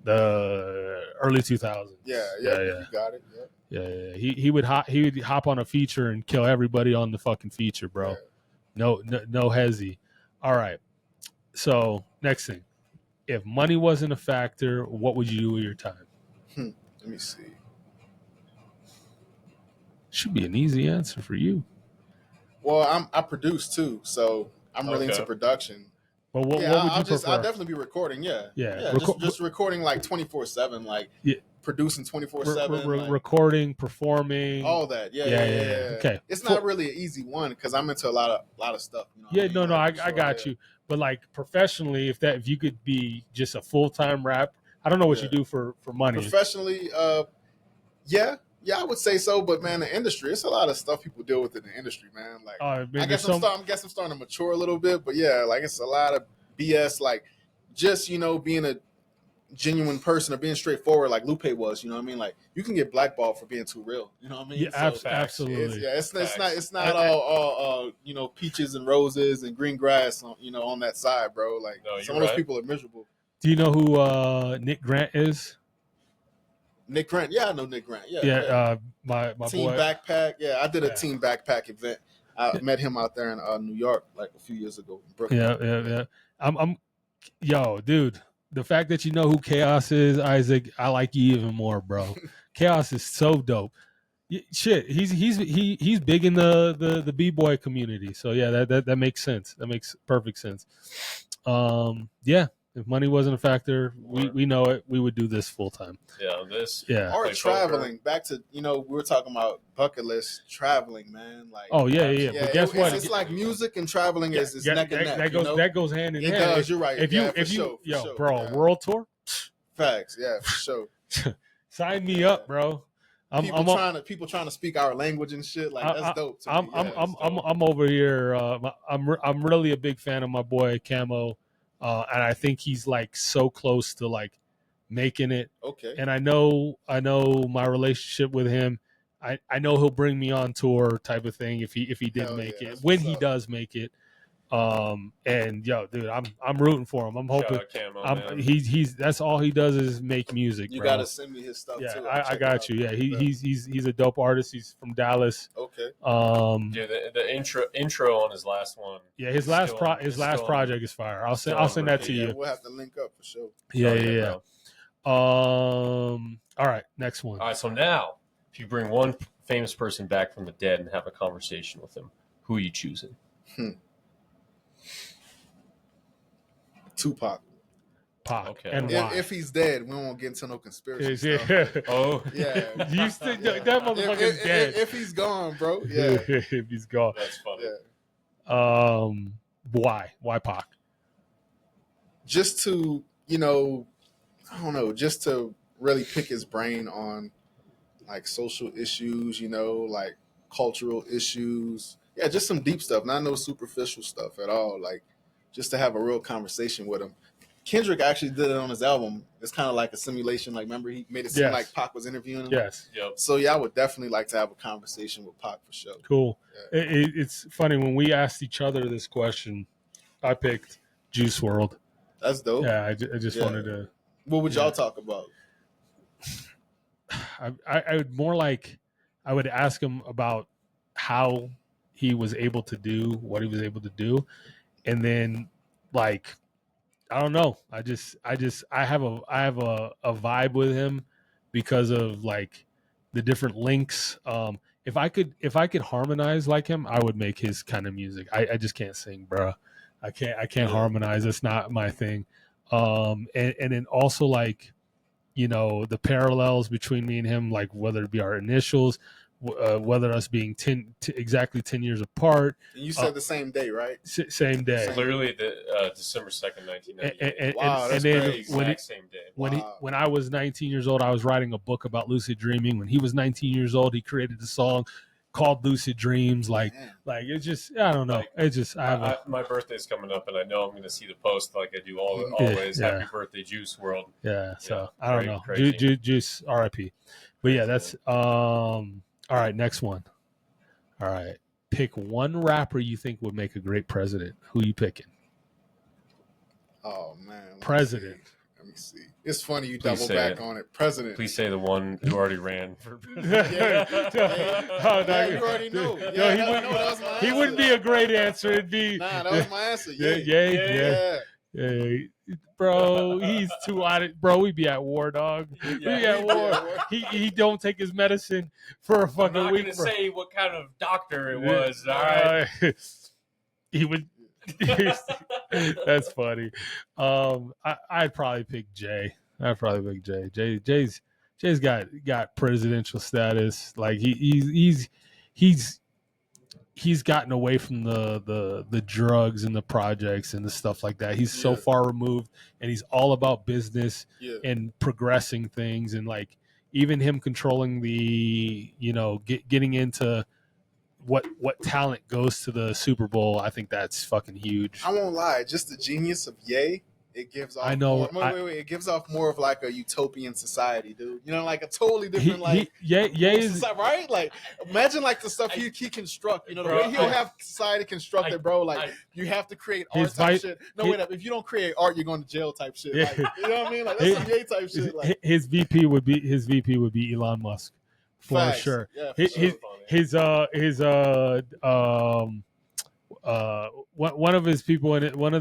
the early 2000s. Yeah. You got it. Yeah. He would hop on a feature and kill everybody on the fucking feature, bro. Yeah. No hezzy. All right. So next thing, if money wasn't a factor, what would you do with your time? Let me see. Should be an easy answer for you. Well, I produce too, so I'm really into production. But what would you prefer? I'll definitely be recording. Yeah. Just recording like 24/7, like producing 24/7, recording, performing, all that. Yeah. Okay, it's not really an easy one because I'm into a lot of stuff. You know I got you. But like professionally, if you could be just a full-time rap, I don't know what you do for money. Professionally, yeah, I would say so. But man, the industry, it's a lot of stuff people deal with in the industry, man. Like, I guess I'm starting to mature a little bit. But yeah, like it's a lot of BS. Like, just being a genuine person or being straightforward, like Lupe was. You know what I mean? Like, you can get blackballed for being too real. You know what I mean? Yeah, absolutely. It's not all peaches and roses and green grass. On that side, bro. Like, some of those people are miserable. Do you know who Nick Grant is? Nick Grant, yeah, I know Nick Grant. My Team boy. Backpack. Yeah, I did a Team Backpack event. I met him out there in New York like a few years ago in Brooklyn. Yeah. Yo, dude. The fact that you know who Chaos is, Isaac, I like you even more, bro. Chaos is so dope. Shit, he's big in the b-boy community. So yeah, that makes sense. That makes perfect sense. Yeah. If money wasn't a factor, we know it. We would do this full time. Yeah, this. Yeah. Or Play traveling. Back to we were talking about bucket list traveling, man. Like Oh yeah. But guess what? It's like music and traveling is neck and neck. That goes hand in It hand. does. You're right. If world tour, facts. Yeah, for sure. sign me up, bro. People trying to speak our language and shit. Like that's dope. I'm over here. I'm really a big fan of my boy Camo, and I think he's like so close to like making it. Okay. And I know my relationship with him. I know he'll bring me on tour type of thing if he did make it, when he does make it. And yo, dude, I'm rooting for him. I'm hoping he's that's all he does is make music. You bro. Gotta send me his stuff too. I got you. Yeah, he's a dope artist. He's from Dallas. Okay. The intro on his last one. Yeah, his last project is fire. I'll send that to you. We'll have to link up for sure. Yeah. All right, next one. All right, so now if you bring one famous person back from the dead and have a conversation with him, who are you choosing? Tupac. Okay. And if, why? if he's dead, we won't get into no conspiracy stuff. Oh, yeah. You think that motherfucker's dead? If he's gone, bro. Yeah. If he's gone, that's funny. Yeah. Why Pac? Just to I don't know, just to really pick his brain on like social issues, like cultural issues. Yeah, just some deep stuff, not no superficial stuff at all. Like just to have a real conversation with him. Kendrick actually did it on his album. It's kind of like a simulation. Like, remember he made it seem like Pac was interviewing him? Yes. Yep. So yeah, I would definitely like to have a conversation with Pac for sure. Cool. Yeah. It's funny when we asked each other this question. I picked Juice WRLD. That's dope. Yeah, I just wanted to. What would y'all talk about? I would more like I would ask him about how he was able to do what he was able to do, and then like I don't know. I have a vibe with him because of like the different links. If I could harmonize like him, I would make his kind of music. I just can't sing, bro. I can't harmonize. That's not my thing. And then also like, the parallels between me and him, like whether it be our initials, whether us being exactly 10 years apart. And you said the same day, right? Same day. Literally the December 2nd, 1998. Wow, that's crazy. Same day. When I was 19 years old, I was writing a book about lucid dreaming. When he was 19 years old, he created a song called Lucid Dreams. Like it's just, I don't know. Like, it's just, my birthday's coming up and I know I'm going to see the post like I do always. Happy birthday, Juice WRLD. Yeah. So I don't know. Juice RIP. But yeah, that's, all right, next one. All right. Pick one rapper you think would make a great president. Who you picking? Oh, man. President. Let me see. It's funny you Please double back on it. President. Please say the one who already ran for you already know. He wouldn't be a great answer. It'd be that was my answer. Yeah. Bro, he's too out of bro. We be at war, dog. We be at war. He don't take his medicine for a fucking week. I'm not gonna say what kind of doctor it was. All right. He would. That's funny. I'd probably pick Jay. Jay's got presidential status. Like he's gotten away from the drugs and the projects and the stuff like that. He's so far removed, and he's all about business and progressing things, and like even him controlling the getting into what talent goes to the Super Bowl. I think that's fucking huge. I won't lie, just the genius of Ye. It gives off. It gives off more of like a utopian society, dude. Like a totally different is right. Like imagine like the stuff he construct. The way he'll have society constructed, bro. Like you have to create art type shit. No, wait up. If you don't create art, you're going to jail type shit. Like, you know what I mean? Like that's some Ye type shit. Like his VP would be Elon Musk for sure. Yeah, one of the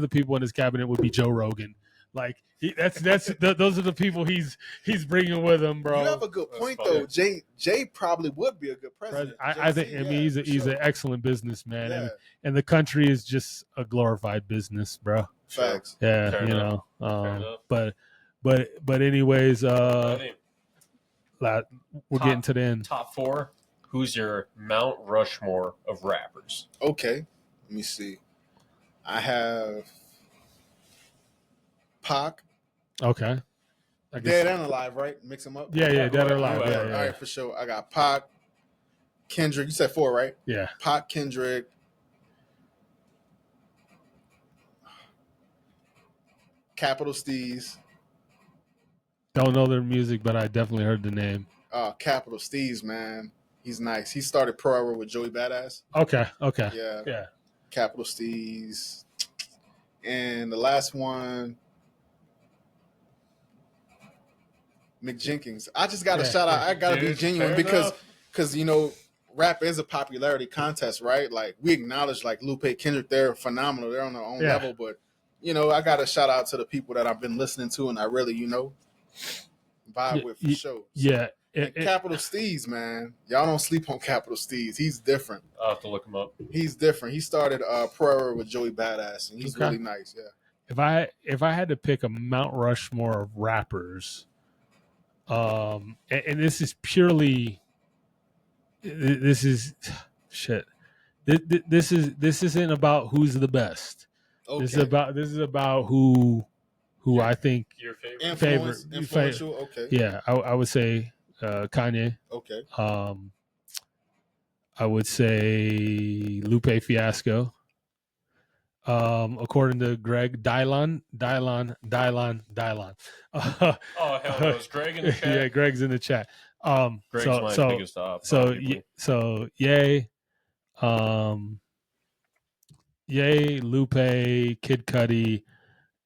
people in his cabinet would be Joe Rogan. Like those are the people he's bringing with him, bro. You have a good point though. Jay probably would be a good president. I think he's an excellent businessman, and the country is just a glorified business, bro. Facts. Yeah, Fair you enough. know. Fair enough. But anyways, Alrighty. we're getting to the end. Top 4. Who's your Mount Rushmore of rappers? Okay. Let me see. I have Pac, Okay. I guess. dead and alive, right? Mix them up. Yeah, dead or Who- alive. whoever. Yeah, All right, for sure. I got Pac, Kendrick. You said 4, right? yeah. Pac, Kendrick, Capital Steez. Don't know their music, but I definitely heard the name. Capital Steez, man. He's nice. He started Pro Era with Joey Badass. Okay. Yeah. Capital Steez. And the last one, Mick Jenkins. I just got to shout out. I got to be Dude, genuine fair because enough. you know, rap is a popularity contest, right? Like we acknowledge like Lupe, Kendrick, they're phenomenal. They're on their own level, but you know, I got to shout out to the people that I've been listening to and I really, you know, vibe with for sure. Yeah. And Capital Steez, man. Y'all don't sleep on Capital Steez. He's different. I'll have to look him up. He's different. He started Pro Era with Joey Badass, and he's Okay. really nice. Yeah. If I had to pick a Mount Rushmore of rappers, and this is purely, this is shit. This isn't about who's the best. Okay. This is about who I think Your favorite? Influential. Okay. Yeah, I would say Kanye. Okay. I would say Lupe Fiasco. According to Greg, Dylon. Oh, hell no. Is Greg in the chat? Yeah, Greg's in the chat. Greg's my biggest op. Ye, Lupe, Kid Cudi,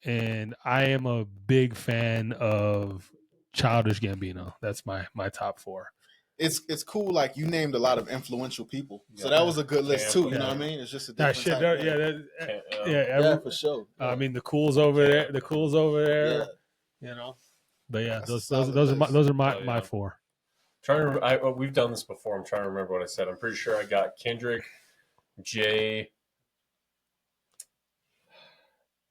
and I am a big fan of Childish Gambino. That's my top 4. It's cool. Like you named a lot of influential people, so that was a good list too. You know what I mean? It's just a different type. For sure. I mean, the Cool's over there. The Cool's over there. Yeah. You know, but yeah, That's those are my Oh, yeah. my 4. Trying to remember, we've done this before. I'm trying to remember what I said. I'm pretty sure I got Kendrick, Jay.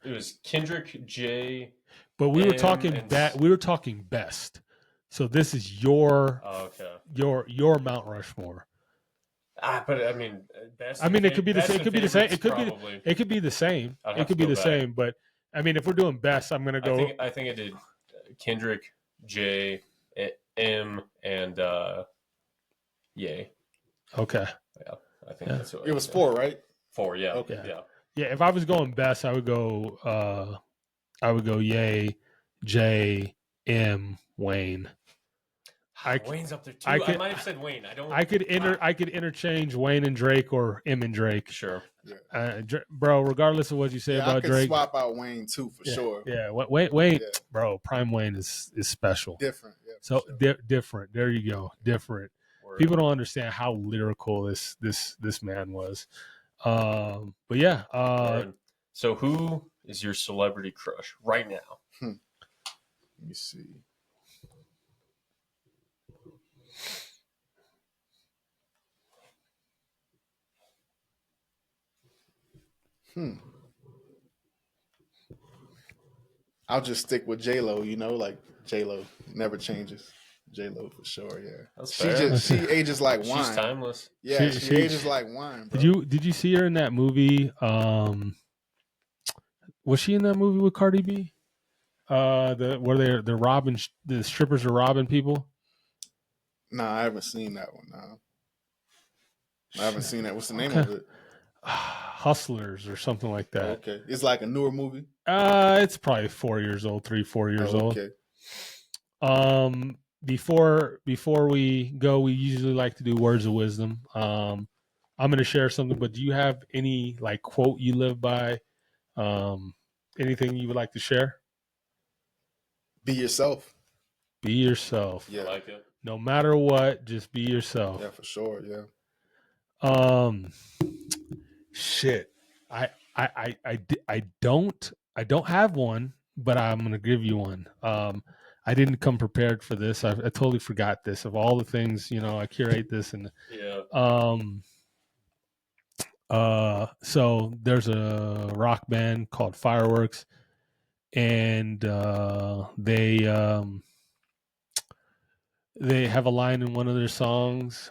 It was Kendrick, Jay. But we were M, talking and We were talking best. So this is your Oh, okay. your Mount Rushmore. But I mean, best. I mean, it could be the same. It could be the same. It could probably, be. It could be the same. I'd It have could to be go the back. same. But I mean, if we're doing best, I'm gonna go. I think I did Kendrick, Jay, M, and Ye. Okay. Yeah, I think Yeah. that's what It was 4, right? 4. Yeah. Okay. Yeah. Yeah. If I was going best, I would go. Ye, J, M, Wayne. Wayne's up there too. I I could- might have said Wayne. I don't. I could interchange Wayne and Drake or M and Drake. Sure. Bro, regardless of what you say Yeah, I about could Drake. swap out Wayne too for sure. Yeah, Wayne, Yeah. bro, Prime Wayne is special. Different. Yeah. So for sure. different. There you go. Different. Word. People don't understand how lyrical this man was. But yeah. Word. So who is your celebrity crush right now? Let me see. I'll just stick with J-Lo, you know, like J-Lo never changes. J-Lo for sure, yeah. That's She fair. she ages like wine. She's timeless. Yeah, She- she ages like wine, bro. Did you see her in that movie? Was she in that movie with Cardi B? Where they're robbing, the strippers are robbing people. Nah, I haven't seen that one. No. I haven't seen that. What's the name Okay. of it? Hustlers or something like that. Okay. It's like a newer movie. It's probably 4 years old, 4 years old. Okay. Before we go, we usually like to do words of wisdom. I'm going to share something, but do you have any like quote you live by? Anything you would like to share? Be yourself. Be yourself. Yeah. I like it. No matter what, just be yourself. Yeah, for sure. Yeah. Shit. I don't have one, but I'm gonna give you one. I didn't come prepared for this. I totally forgot this. Of all the things, I curate this and Yeah. So there's a rock band called Fireworks, and they have a line in one of their songs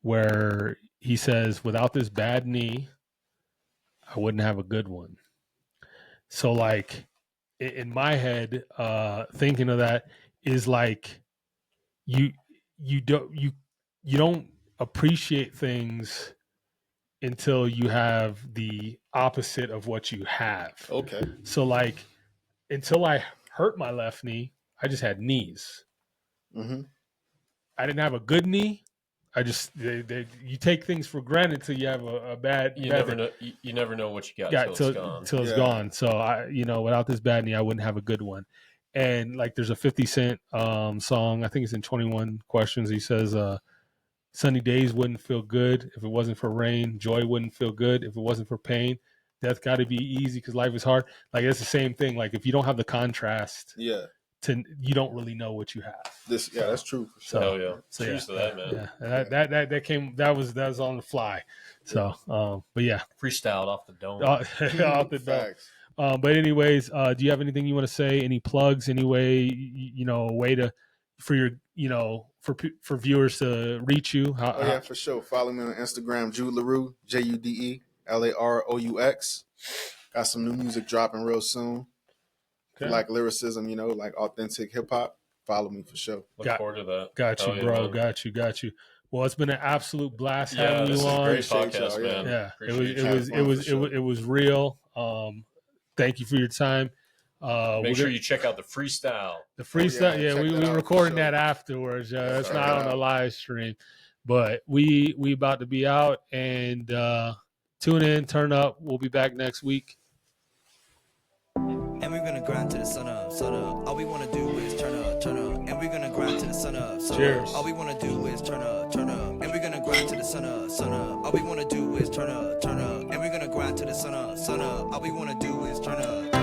where he says, "Without this bad knee, I wouldn't have a good one." So like in my head, thinking of that is like you don't appreciate things until you have the opposite of what you have. Okay. So like until I hurt my left knee, I just had knees. Mm-hmm. I didn't have a good knee. I just you take things for granted until you have a bad. You bad never thing. know. You never know what you got Yeah, until it's gone. till it's Yeah. gone. So I, without this bad knee, I wouldn't have a good one. And like, there's a 50 Cent song. I think it's in 21 Questions. He says, "Sunny days wouldn't feel good if it wasn't for rain. Joy wouldn't feel good if it wasn't for pain. Death got to be easy because life is hard." Like, it's the same thing. Like, if you don't have the contrast, Yeah. you don't really know what you have. That's true for sure. Hell yeah. So Cheers to that, man. Yeah, and that came. That was on the fly. So, but yeah, Freestyled off the dome. off the dome. Facts. But anyways, do you have anything you want to say? Any plugs? Any way, a way to for your, for viewers to reach you? Oh yeah, for sure. Follow me on Instagram, Jude Laroux, JudeLaroux. Got some new music dropping real soon. If you like lyricism, like authentic hip hop, follow me for sure. Look forward to that. Got you, Hell yeah, bro. man. Got you. Well, it's been an absolute blast Yeah, having this you is a on. great Appreciate podcast, y'all, man. Yeah, Appreciate it was real. Thank you for your time. Make sure you check out the freestyle. The freestyle, check we that out for recording sure. that afterwards. That's check not that on the out. live stream, but we about to be out, and tune in, turn up. We'll be back next week. And we're gonna grind to the sun up, sun up. All we wanna do is turn up, turn up. And we're gonna grind to the sun up, sun Cheers. up. All we wanna do is turn up, turn up. And we're gonna grind to the sun up, sun up. All we wanna do is turn up, turn up. And we're gonna grind to the sun up, sun up. All we wanna do is turn up.